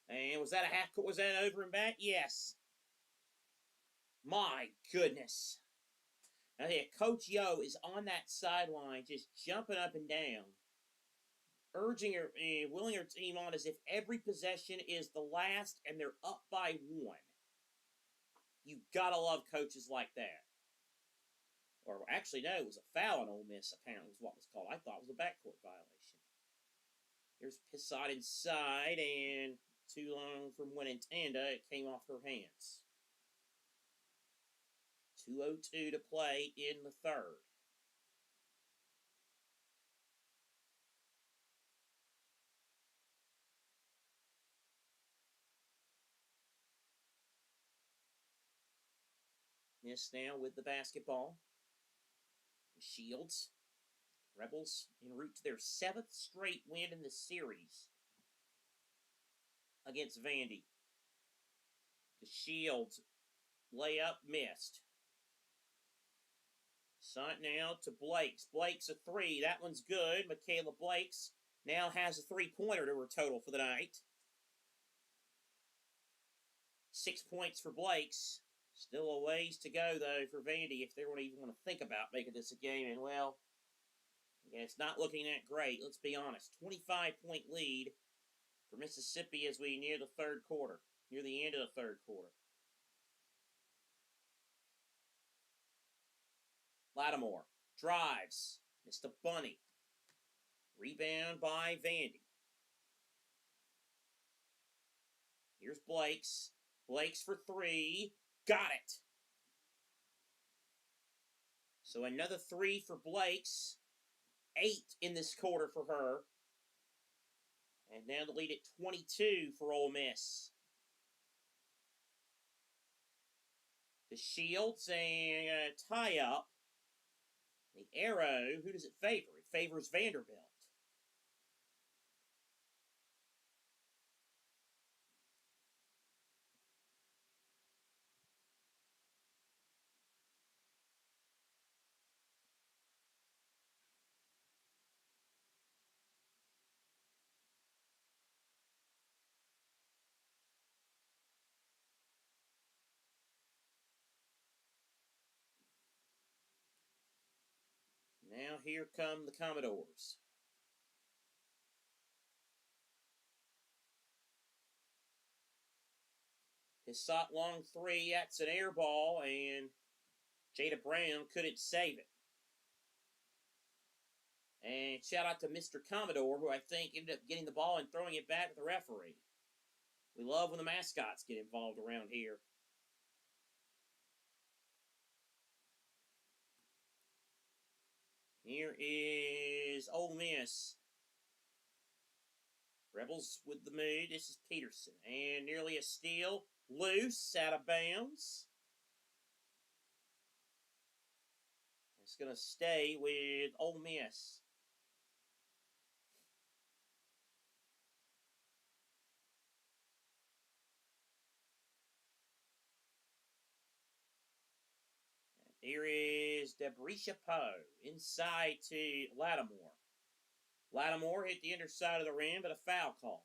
And was that a half court? Was that over and back? Yes. My goodness. Now, yeah, Coach Yo is on that sideline just jumping up and down, urging her, willing her team on as if every possession is the last and they're up by 1. You gotta love coaches like that. Or actually, no, it was a foul on Ole Miss, apparently, was what was called. I thought it was a backcourt violation. Here's Pissot inside, and too long from Winantanda. It came off her hands. 2:02 to play in the third. Miss now with the basketball. Shields. Rebels en route to their 7th straight win in the series against Vandy. The Shields layup missed. Sunt now to Blakes. Blakes a 3. That one's good. Michaela Blakes now has a 3-pointer to her total for the night. 6 points for Blakes. Still a ways to go, though, for Vandy if they don't even want to think about making this a game. And, well, yeah, it's not looking that great, let's be honest. 25-point lead for Mississippi as we near the third quarter, near the end of the third quarter. Lattimore drives, missed a bunny. Rebound by Vandy. Here's Blakes. Blakes for 3. Got it. So another 3 for Blakes. 8 in this quarter for her. And now the lead at 22 for Ole Miss. The Shields and a tie-up. The arrow, who does it favor? It favors Vanderbilt. Now here come the Commodores. His shot long 3, that's an air ball, and Jada Brown couldn't save it. And shout out to Mr. Commodore, who I think ended up getting the ball and throwing it back to the referee. We love when the mascots get involved around here. Here is Ole Miss. Rebels with the move. This is Peterson. And nearly a steal. Loose, out of bounds. It's going to stay with Ole Miss. Here is Debrisha Poe inside to Lattimore. Lattimore hit the underside of the rim, but a foul call.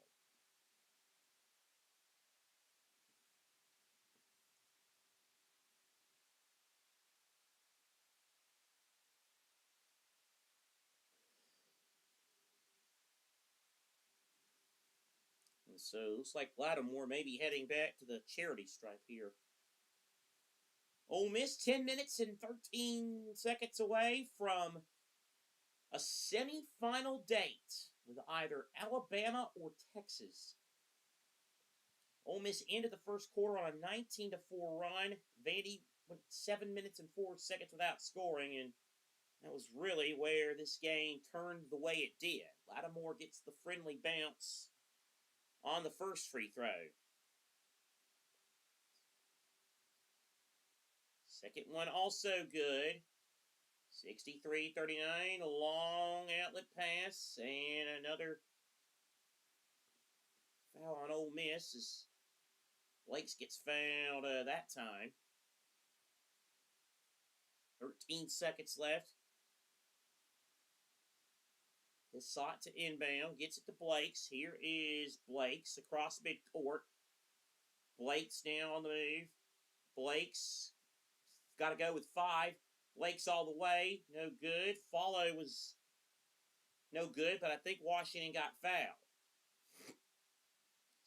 And so it looks like Lattimore may be heading back to the charity stripe here. Ole Miss 10 minutes and 13 seconds away from a semifinal date with either Alabama or Texas. Ole Miss ended the first quarter on a 19-4 run. Vandy went 7 minutes and 4 seconds without scoring, and that was really where this game turned the way it did. Lattimore gets the friendly bounce on the first free throw. Second one also good. 63-39, a long outlet pass, and another foul on Ole Miss as Blakes gets fouled that time. 13 seconds left. His shot to inbound, gets it to Blakes. Here is Blakes across midcourt. Blakes now on the move. Blakes got to go with 5. Blakes all the way, no good. Follow was no good, but I think Washington got fouled.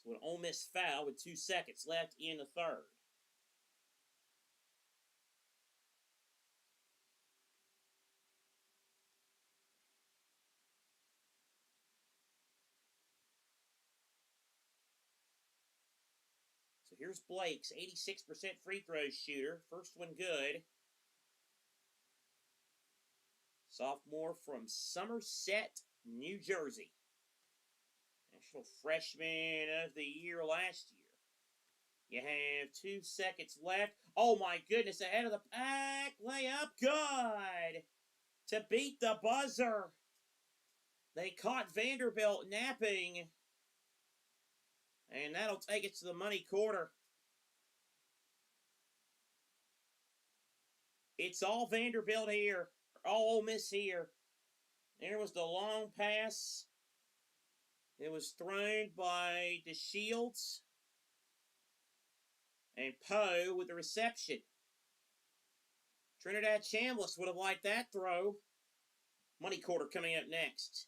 So an Ole Miss foul with 2 seconds left in the third. So here's Blakes, 86% free throw shooter. First one good. Sophomore from Somerset, New Jersey. National Freshman of the Year last year. You have 2 seconds left. Oh my goodness, ahead of the pack. Layup, good. To beat the buzzer. They caught Vanderbilt napping. And that'll take it to the money quarter. It's all Vanderbilt here. All Ole Miss here. There was the long pass. It was thrown by DeShields. And Poe with the reception. Trinidad Chambliss would have liked that throw. Money quarter coming up next.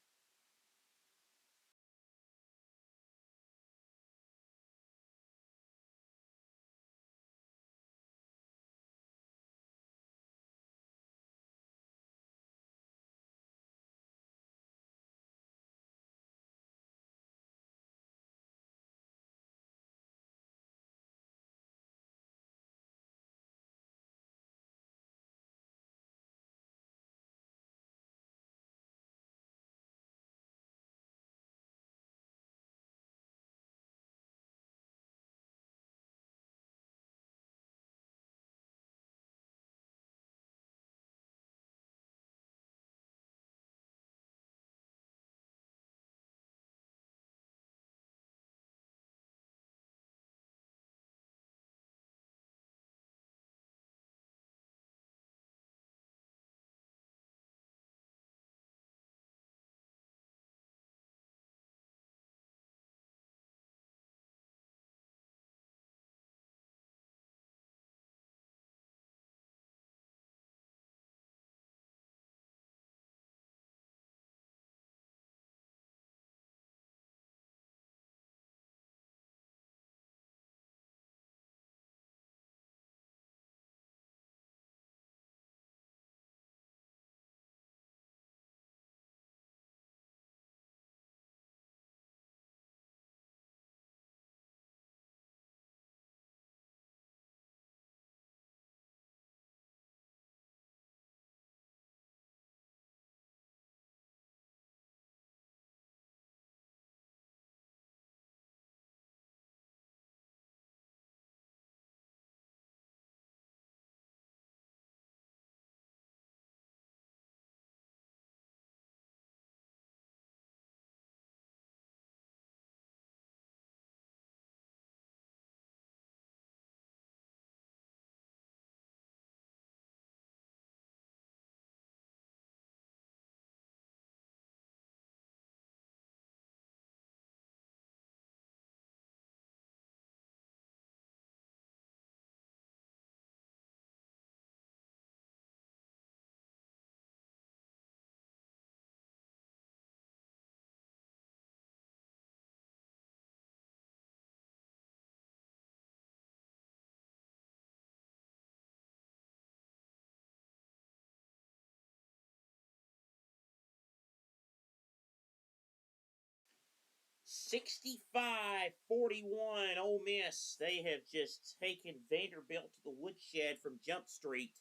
"65-41 Ole Miss. They have just taken Vanderbilt to the woodshed from Jump Street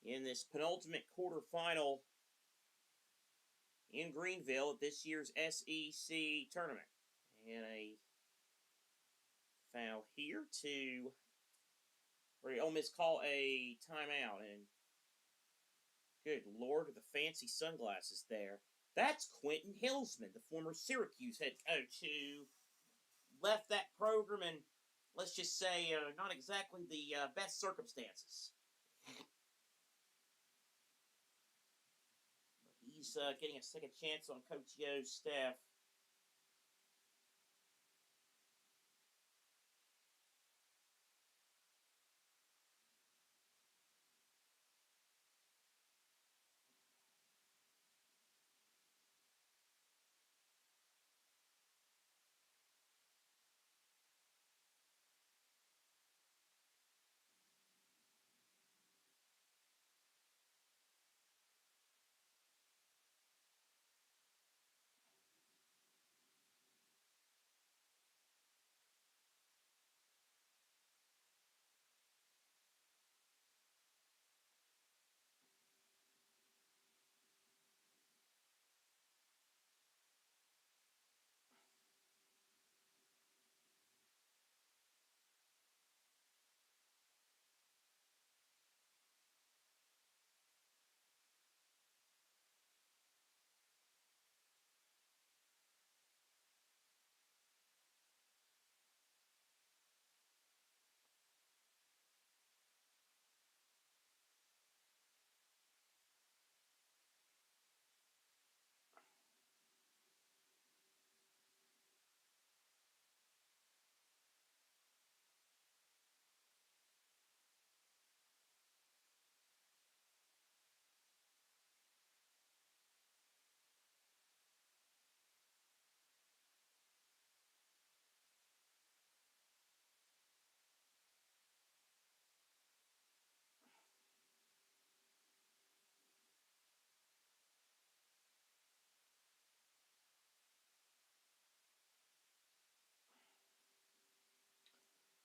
in this penultimate quarterfinal in Greenville at this year's SEC tournament. And a foul here to where Ole Miss call a timeout. And good lord, with the fancy sunglasses there. That's Quentin Hillsman, the former Syracuse head coach, who left that program in, let's just say, not exactly the best circumstances. He's getting a second chance on Coach Yo's staff.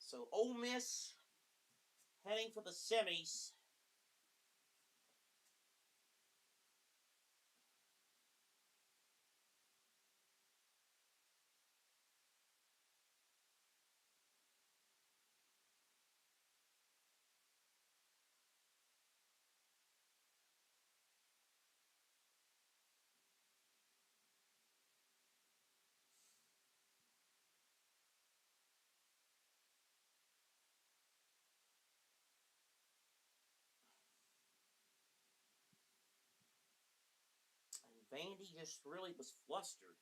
So Ole Miss heading for the semis. And Vandy just really was flustered.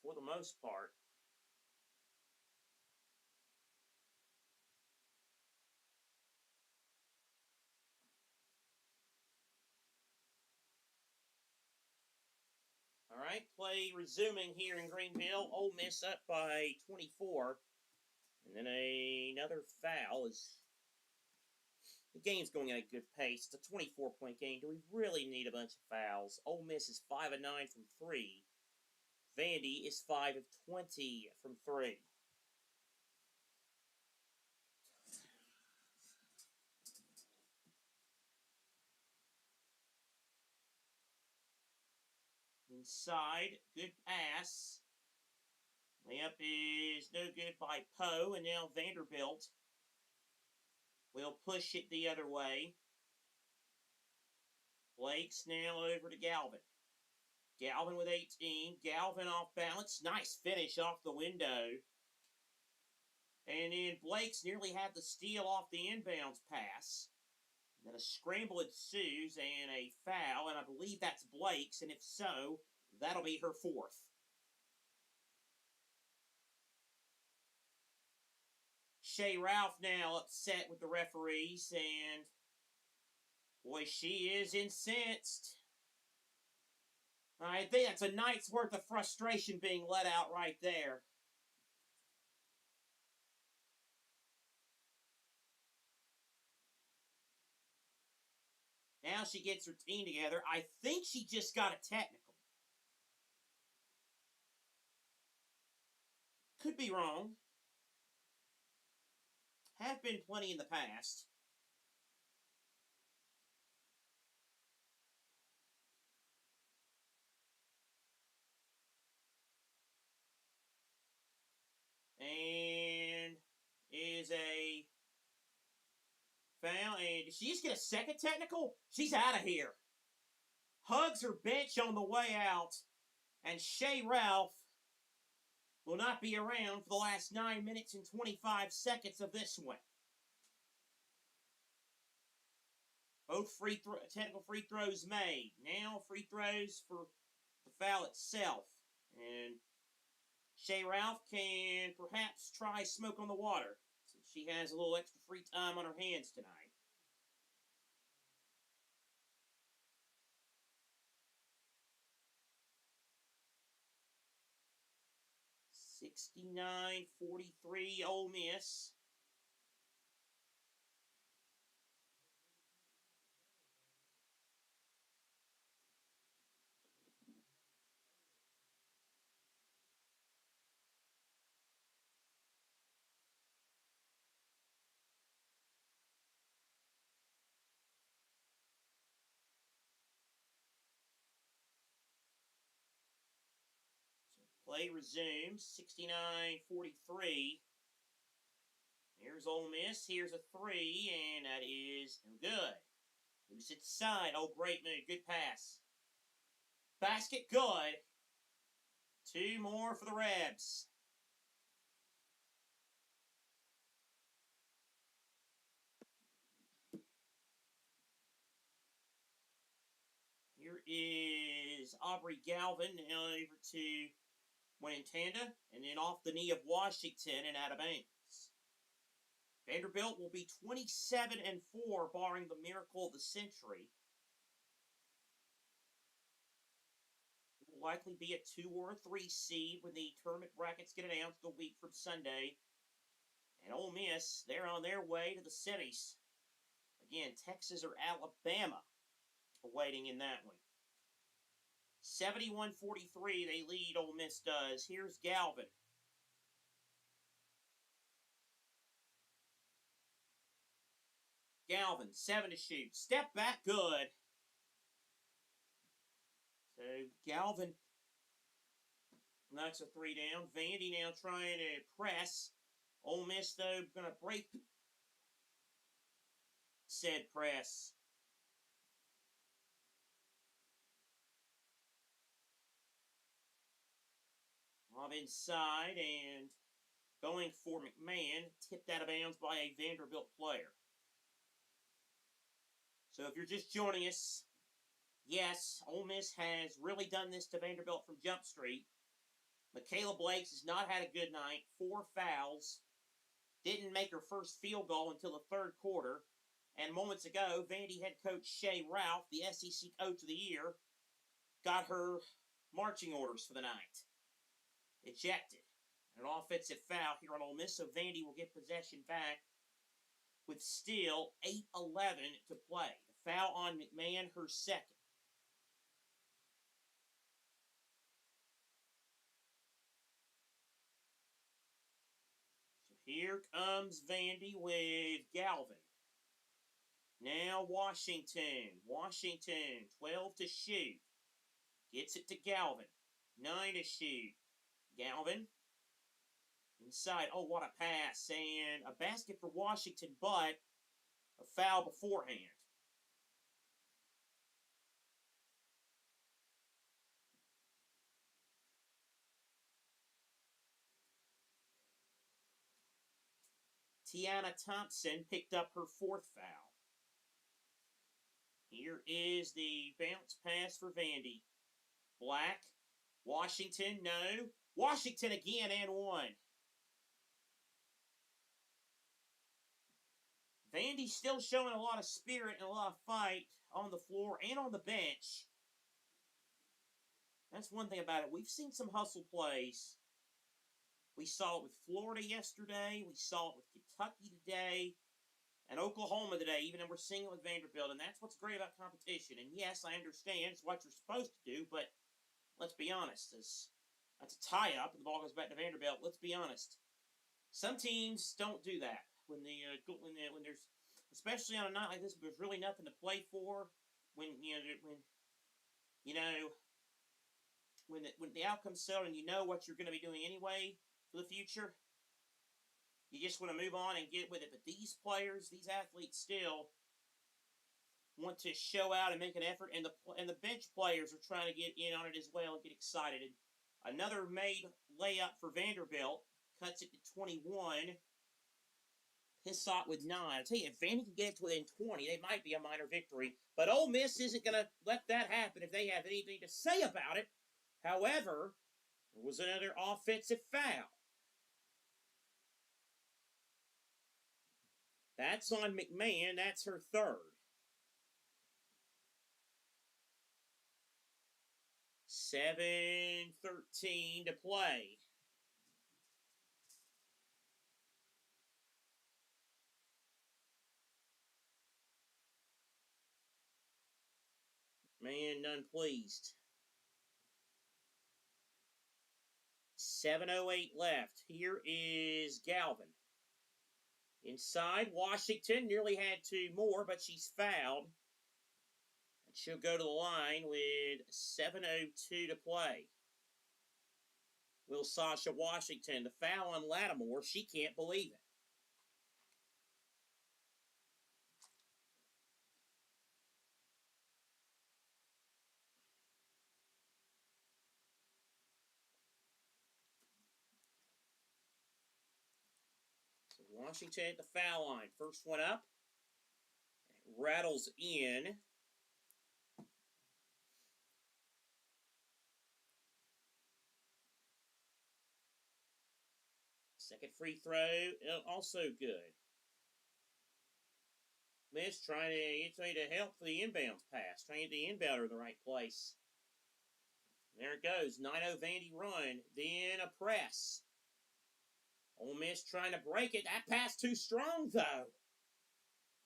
For the most part. All right, play resuming here in Greenville. Ole Miss up by 24. And then another foul as the game's going at a good pace. It's a 24-point game. Do we really need a bunch of fouls? Ole Miss is 5 of 9 from 3. Vandy is 5 of 20 from 3. Inside, good pass. Layup is no good by Poe, and now Vanderbilt will push it the other way. Blake's now over to Galvin. Galvin with 18. Galvin off balance. Nice finish off the window. And then Blake's nearly had the steal off the inbounds pass. And then a scramble ensues and a foul, and I believe that's Blake's, and if so, that'll be her fourth. Shea Ralph now upset with the referees, and boy, she is incensed. I think that's a night's worth of frustration being let out right there. Now she gets her team together. I think she just got a technical. Could be wrong. Have been plenty in the past. And is a foul. And did she just get a second technical? She's out of here. Hugs her bench on the way out. And Shea Ralph will not be around for the last 9 minutes and 25 seconds of this one. Both technical free throws made. Now free throws for the foul itself. And Shea Ralph can perhaps try smoke on the water, since she has a little extra free time on her hands tonight. (69-43) Ole Miss. Play resumes, 69-43. Here's Ole Miss. Here's a three, and that is no good. Loose it side. Oh, great move. Good pass. Basket good. Two more for the Rebs. Here is Aubrey Galvin now over to Wintanda, and then off the knee of Washington and out of bounds. Vanderbilt will be 27-4, barring the miracle of the century. It will likely be a 2 or a 3 seed when the tournament brackets get announced a week from Sunday. And Ole Miss, they're on their way to the semis. Again, Texas or Alabama awaiting in that one. 71-43, they lead, Ole Miss does. Here's Galvin. Galvin, 7 to shoot. Step back, good. So Galvin knocks a 3 down. Vandy now trying to press. Ole Miss, though, going to break said press. Lob inside and going for McMahon. Tipped out of bounds by a Vanderbilt player. So if you're just joining us, yes, Ole Miss has really done this to Vanderbilt from Jump Street. Michaela Blakes has not had a good night. 4 fouls. Didn't make her first field goal until the third quarter. And moments ago, Vandy head coach Shay Ralph, the SEC Coach of the Year, got her marching orders for the night. Ejected. An offensive foul here on Ole Miss, so Vandy will get possession back with still 8:11 to play. The foul on McMahon, her second. So here comes Vandy with Galvin. Now Washington. Washington, 12 to shoot. Gets it to Galvin. 9 to shoot. Galvin. Inside. Oh, what a pass. And a basket for Washington, but a foul beforehand. Tiana Thompson picked up her 4th foul. Here is the bounce pass for Vandy. Black. Washington, no. Washington again and 1. Vandy still showing a lot of spirit and a lot of fight on the floor and on the bench. That's one thing about it. We've seen some hustle plays. We saw it with Florida yesterday. We saw it with Kentucky today. And Oklahoma today, even though we're seeing it with Vanderbilt. And that's what's great about competition. And yes, I understand it's what you're supposed to do, but let's be honest. That's a tie-up, and the ball goes back to Vanderbilt. Let's be honest. Some teams don't do that when there's, especially on a night like this, there's really nothing to play for. When the outcome's settled and you know what you're going to be doing anyway for the future, you just want to move on and get with it. But these players, these athletes, still want to show out and make an effort, and the bench players are trying to get in on it as well and get excited. And another made layup for Vanderbilt cuts it to 21. Pissot with 9. I'll tell you, if Vandy can get it to within 20, they might be a minor victory. But Ole Miss isn't going to let that happen if they have anything to say about it. However, there was another offensive foul. That's on McMahon. That's her 3rd. 7:13 to play. Man, none pleased. 7:08 left. Here is Galvin. Inside, Washington nearly had 2 more, but she's fouled. And she'll go to the line with 7:02 to play. Will Sasha Washington, the foul on Lattimore, she can't believe it. So Washington at the foul line. First one up. It rattles in. Second free throw, also good. Miss trying to help for the inbounds pass, trying to get the inbounder in the right place. There it goes, 9-0 Vandy run, then a press. Ole Miss trying to break it. That pass too strong, though.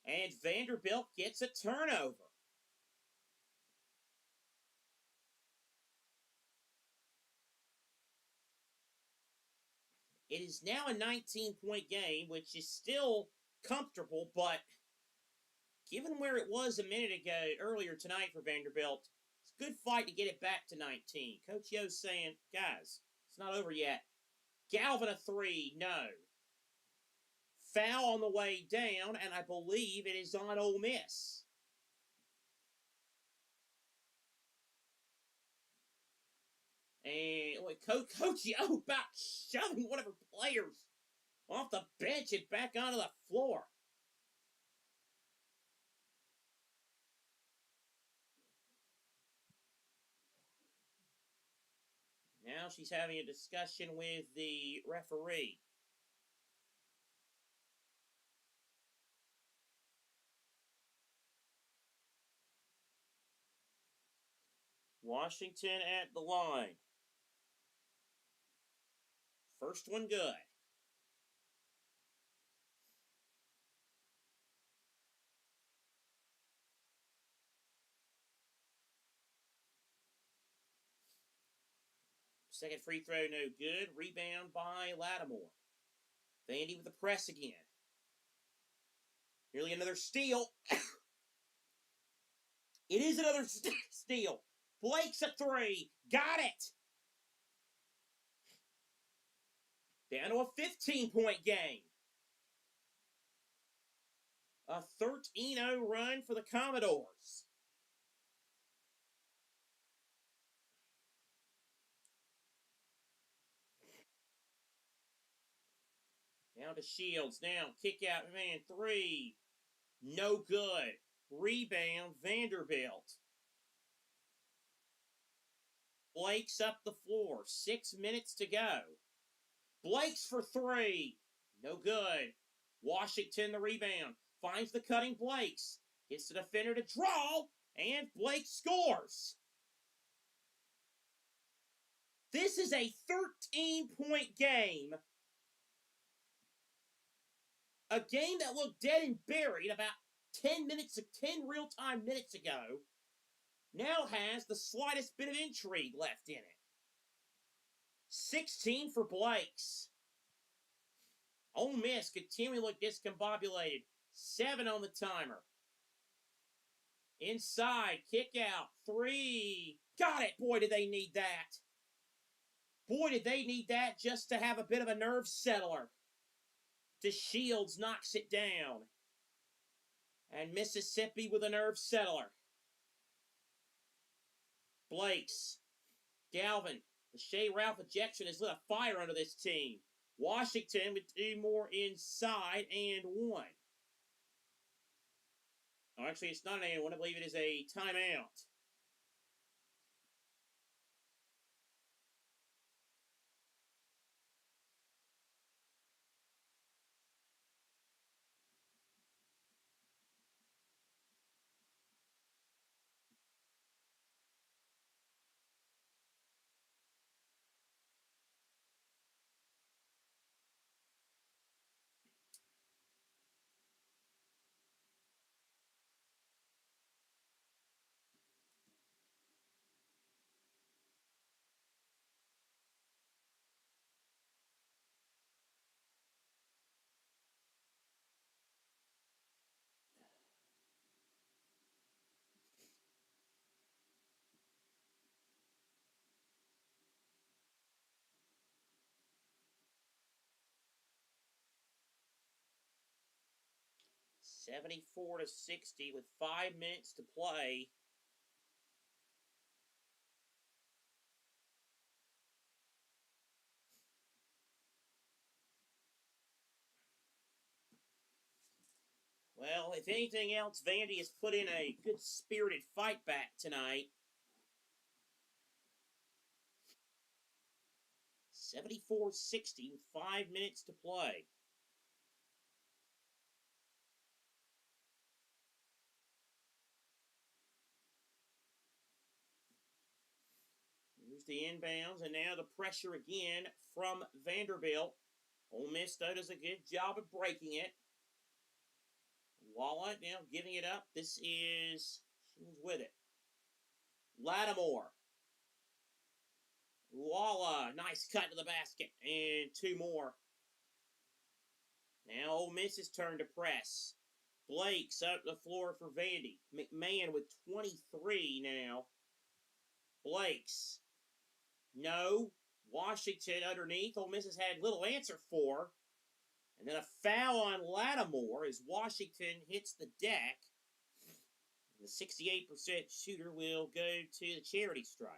And Vanderbilt gets a turnover. It is now a 19-point game, which is still comfortable, but given where it was a minute ago earlier tonight for Vanderbilt, it's a good fight to get it back to 19. Coach Yo's saying, guys, it's not over yet. Galvin a three, no. Foul on the way down, and I believe it is on Ole Miss. And Coach Yo about shoving one of her players off the bench and back onto the floor. Now she's having a discussion with the referee. Washington at the line. First one good. Second free throw, no good. Rebound by Lattimore. Vandy with the press again. Nearly another steal. It is another steal. Blake's a three. Got it. Down to a 15-point game. A 13-0 run for the Commodores. Down to Shields. Now, kick out, man, three. No good. Rebound, Vanderbilt. Blake's up the floor. 6 minutes to go. Blake's for three. No good. Washington the rebound. Finds the cutting Blake's. Gets the defender to draw. And Blake scores. This is a 13-point game. A game that looked dead and buried about 10 real-time minutes ago now has the slightest bit of intrigue left in it. 16 for Blake's. Ole Miss continuing to look discombobulated. 7 on the timer. Inside, kick out, three. Got it! Boy, did they need that. Boy, did they need that just to have a bit of a nerve settler. The Shields knocks it down. And Mississippi with a nerve settler. Blake's. Galvin. The Shea Ralph ejection has lit a fire under this team. Washington with 2 more inside and 1. Oh, actually, it's not an and 1. I believe it is a timeout. $74-60 with 5 minutes to play. Well, if anything else, Vandy has put in a good spirited fight back tonight. 74-60 with 5 minutes to play. Here's the inbounds, and now the pressure again from Vanderbilt. Ole Miss, though, does a good job of breaking it. Walla now giving it up. This is, who's with it? Lattimore. Voila, nice cut to the basket. And 2 more. Now Ole Miss's turn to press. Blake's up the floor for Vandy. McMahon with 23 now. Blake's. No. Washington underneath. Ole Miss has had little answer for. And then a foul on Lattimore as Washington hits the deck. And the 68% shooter will go to the charity stripe.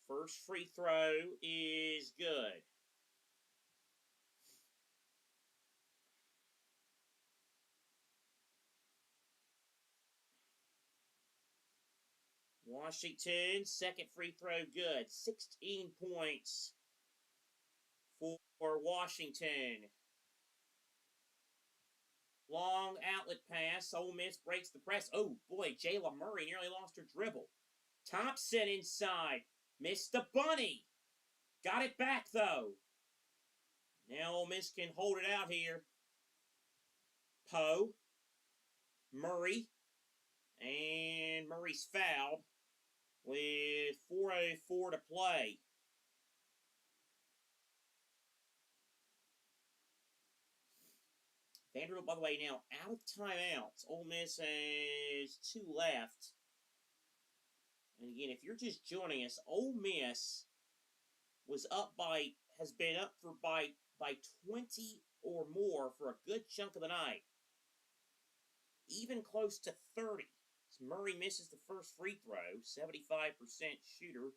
First free throw is good. Washington, second free throw good. 16 points for Washington. Long outlet pass. Ole Miss breaks the press. Oh, boy, Jayla Murray nearly lost her dribble. Thompson inside. Missed the bunny. Got it back, though. Now Ole Miss can hold it out here. Poe. Murray. And Murray's fouled with 4:04 to play. Vanderbilt, by the way, now out of timeouts. Ole Miss has 2 left. And again, if you're just joining us, Ole Miss has been up by 20 or more for a good chunk of the night. Even close to 30. As Murray misses the first free throw, 75% shooter.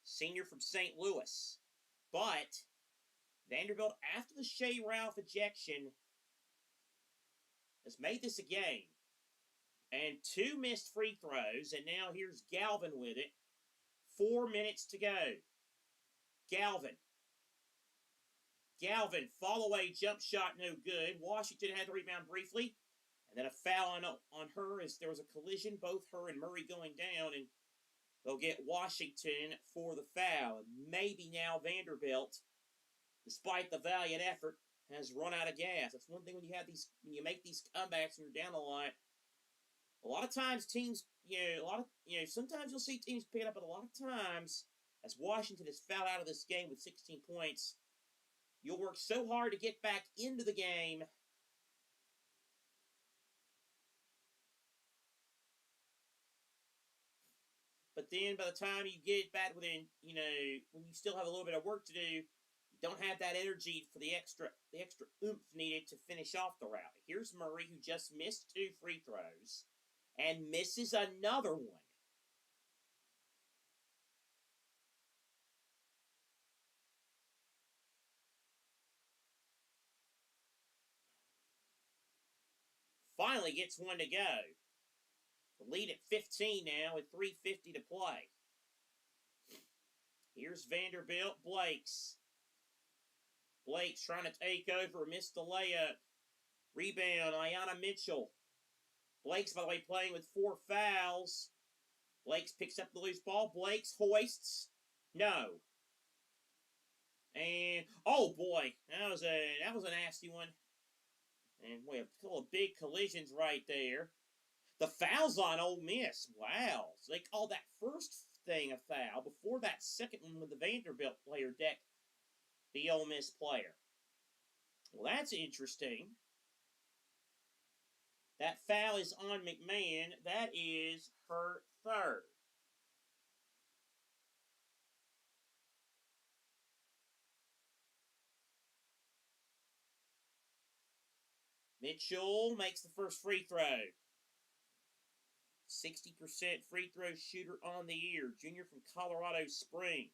Senior from St. Louis. But Vanderbilt, after the Shea Ralph ejection, has made this a game. And 2 missed free throws, and now here's Galvin with it. 4 minutes to go. Galvin, fall away jump shot, no good. Washington had the rebound briefly, and then a foul on her as there was a collision, both her and Murray going down, and they'll get Washington for the foul. And maybe now Vanderbilt, despite the valiant effort, has run out of gas. That's one thing when you make these comebacks and you're down a lot. A lot of times teams, sometimes you'll see teams pick it up, but a lot of times, as Washington has fouled out of this game with 16 points, you'll work so hard to get back into the game. But then by the time you get it back within, when you still have a little bit of work to do, you don't have that energy for the extra oomph needed to finish off the rally. Here's Murray, who just missed 2 free throws and misses another one. Finally gets one to go. The lead at 15 now with 3:50 to play. Here's Vanderbilt. Blake's trying to take over. Missed the layup. Rebound, Ayanna Mitchell. Blake's, by the way, playing with 4 fouls. Blake's picks up the loose ball. Blake's hoists. No. And, oh boy, that was a nasty one. And we have a couple of big collisions right there. The foul's on Ole Miss. Wow. So they called that first thing a foul before that second one when the Vanderbilt player decked the Ole Miss player. Well, that's interesting. That foul is on McMahon. That is her 3rd. Mitchell makes the first free throw. 60% free throw shooter on the year. Junior from Colorado Springs.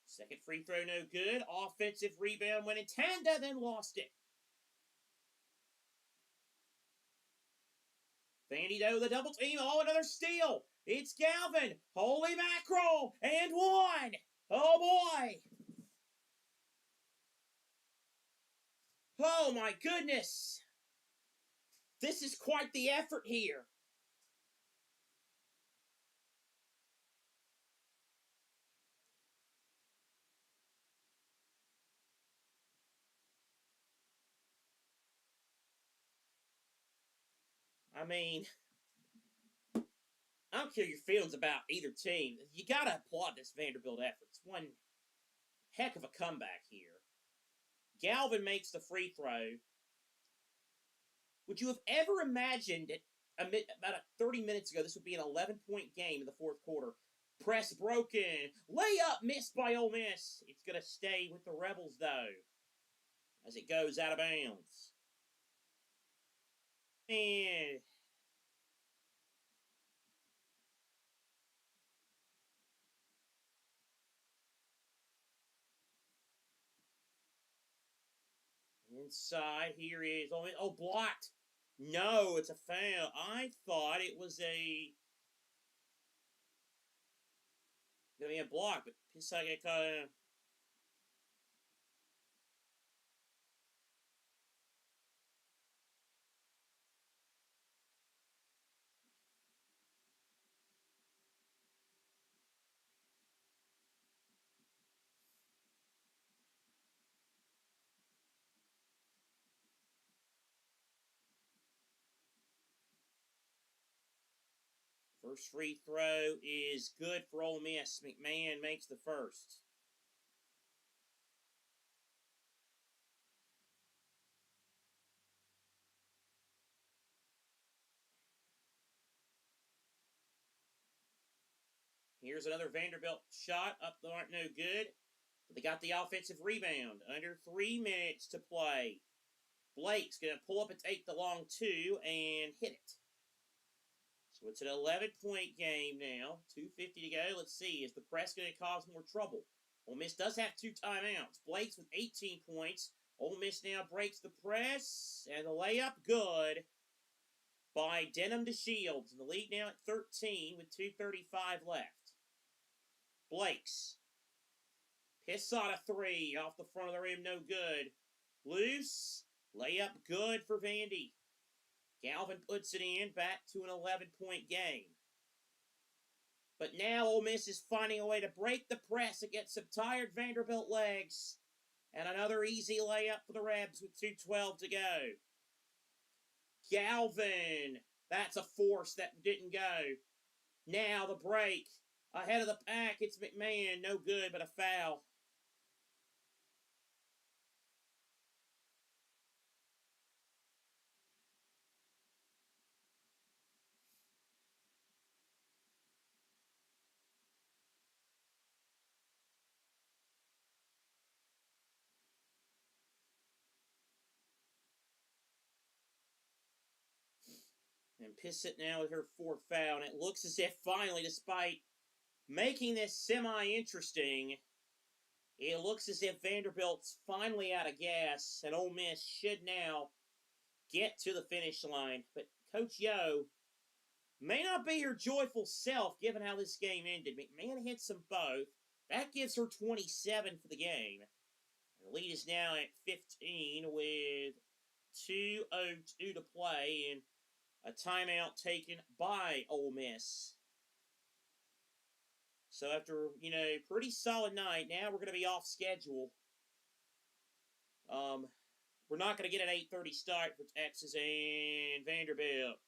Second free throw, no good. Offensive rebound went in Tanda, then lost it. Vandy, though, the double team. Oh, another steal. It's Galvin. Holy mackerel. And 1. Oh, boy. Oh, my goodness. This is quite the effort here. I mean, I don't care your feelings about either team. You got to applaud this Vanderbilt effort. It's one heck of a comeback here. Galvin makes the free throw. Would you have ever imagined it about 30 minutes ago this would be an 11-point game in the fourth quarter? Press broken. Layup missed by Ole Miss. It's going to stay with the Rebels, though, as it goes out of bounds. And inside, here is Ole Miss. Oh, blocked. No, it's a foul. I thought it was going to be a block, but Pissac got caught. First free throw is good for Ole Miss. McMahon makes the first. Here's another Vanderbilt shot up the aren't no good. But they got the offensive rebound. Under 3 minutes to play. Blake's going to pull up and take the long two and hit it. So it's an 11-point game now. 2:50 to go. Let's see. Is the press going to cause more trouble? Ole Miss does have 2 timeouts. Blake's with 18 points. Ole Miss now breaks the press. And the layup good by Denham to Shields. And the lead now at 13 with 2:35 left. Blake's. Pissot a 3 off the front of the rim. No good. Loose. Layup good for Vandy. Galvin puts it in, back to an 11-point game. But now Ole Miss is finding a way to break the press against some tired Vanderbilt legs. And another easy layup for the Rebs with 2:12 to go. Galvin. That's a force that didn't go. Now the break. Ahead of the pack, it's McMahon. No good, but a foul. And Pissett now with her 4th foul. And it looks as if finally, despite making this semi-interesting, it looks as if Vanderbilt's finally out of gas, and Ole Miss should now get to the finish line. But Coach Yo may not be her joyful self given how this game ended. McMahon hits them both. That gives her 27 for the game. And the lead is now at 15 with 2:02 to play and a timeout taken by Ole Miss. So after, pretty solid night, now we're going to be off schedule. We're not going to get an 8:30 start for Texas and Vanderbilt.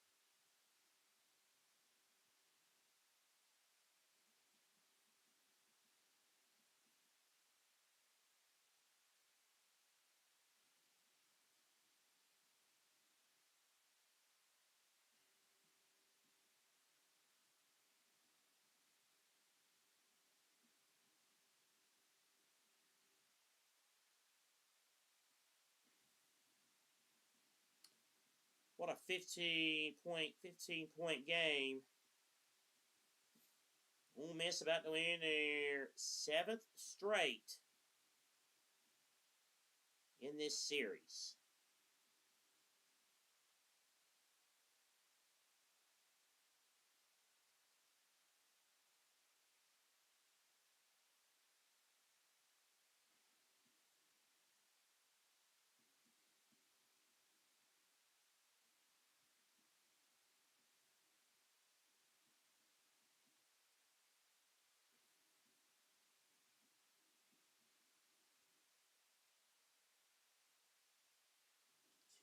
What a 15-point game. Ole Miss about to win their 7th straight in this series.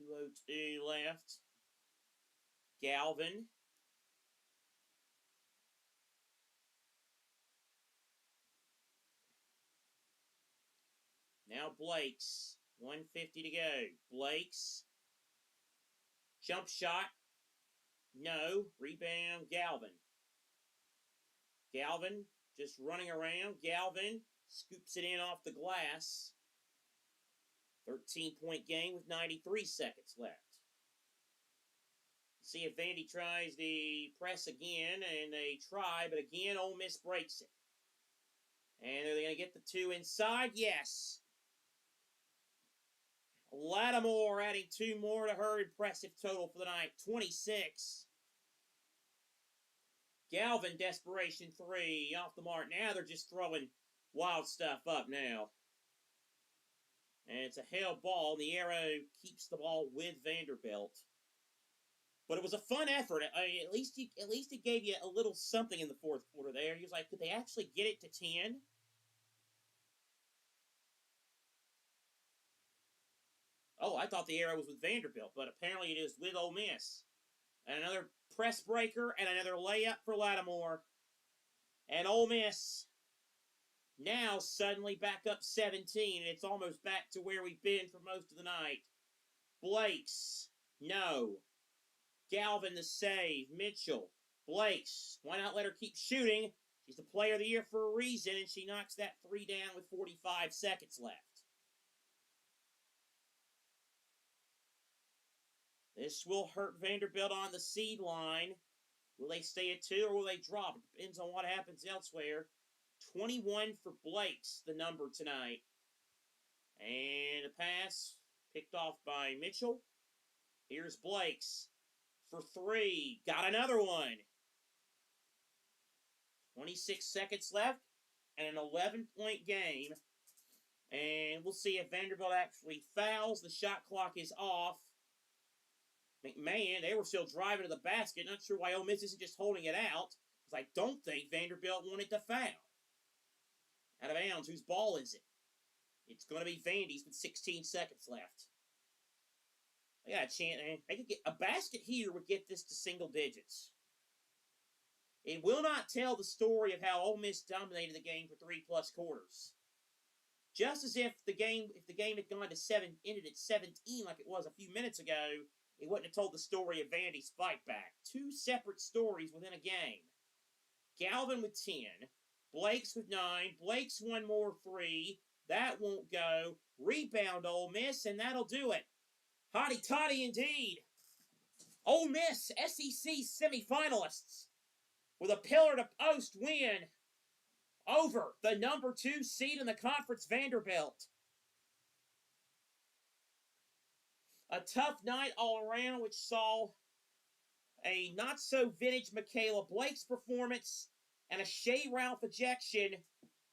2:02 left. Galvin. Now Blake's. 1:50 to go. Blake's. Jump shot. No. Rebound, Galvin. Galvin just running around. Galvin scoops it in off the glass. 13-point game with 93 seconds left. See if Vandy tries the press again, and they try, but again, Ole Miss breaks it. And are they going to get the two inside? Yes. Lattimore adding two more to her impressive total for the night, 26. Galvin, desperation three, off the mark. Now they're just throwing wild stuff up now. And it's a held ball, and the arrow keeps the ball with Vanderbilt. But it was a fun effort. At least it gave you a little something in the fourth quarter there. He was like, could they actually get it to 10? Oh, I thought the arrow was with Vanderbilt, but apparently it is with Ole Miss. And another press breaker and another layup for Lattimore. And Ole Miss now suddenly back up 17, and it's almost back to where we've been for most of the night. Blake's, no. Galvin the save. Mitchell. Blake's. Why not let her keep shooting? She's the player of the year for a reason, and she knocks that three down with 45 seconds left. This will hurt Vanderbilt on the seed line. Will they stay at 2 or will they drop? It depends on what happens elsewhere. 21 for Blake's, the number tonight. And a pass picked off by Mitchell. Here's Blake's for 3. Got another one. 26 seconds left and an 11-point game. And we'll see if Vanderbilt actually fouls. The shot clock is off. McMahon, they were still driving to the basket. Not sure why Ole Miss isn't just holding it out. Because I don't think Vanderbilt wanted to foul. Out of bounds. Whose ball is it? It's going to be Vandy's with 16 seconds left. They got a chance. They could get a basket here would get this to single digits. It will not tell the story of how Ole Miss dominated the game for 3+ quarters. Just as if the game had gone to 7, ended at 17 like it was a few minutes ago, it wouldn't have told the story of Vandy's fight back. 2 separate stories within a game. Galvin with 10. Blake's with 9. Blake's one more 3. That won't go. Rebound Ole Miss, and that'll do it. Hotty toddy indeed. Ole Miss, SEC semifinalists, with a pillar-to-post win over the number 2 seed in the conference, Vanderbilt. A tough night all around, which saw a not-so-vintage Michaela Blake's performance and a Shea Ralph ejection,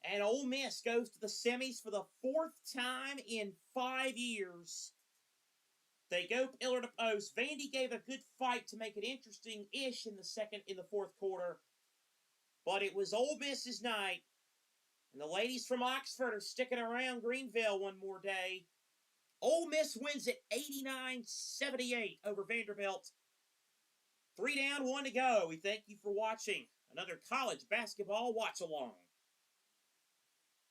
and Ole Miss goes to the semis for the 4th time in 5 years. They go pillar to post. Vandy gave a good fight to make it interesting-ish in the fourth quarter, but it was Ole Miss's night, and the ladies from Oxford are sticking around Greenville one more day. Ole Miss wins it 89-78 over Vanderbilt. 3 down, 1 to go. We thank you for watching another college basketball watch-along.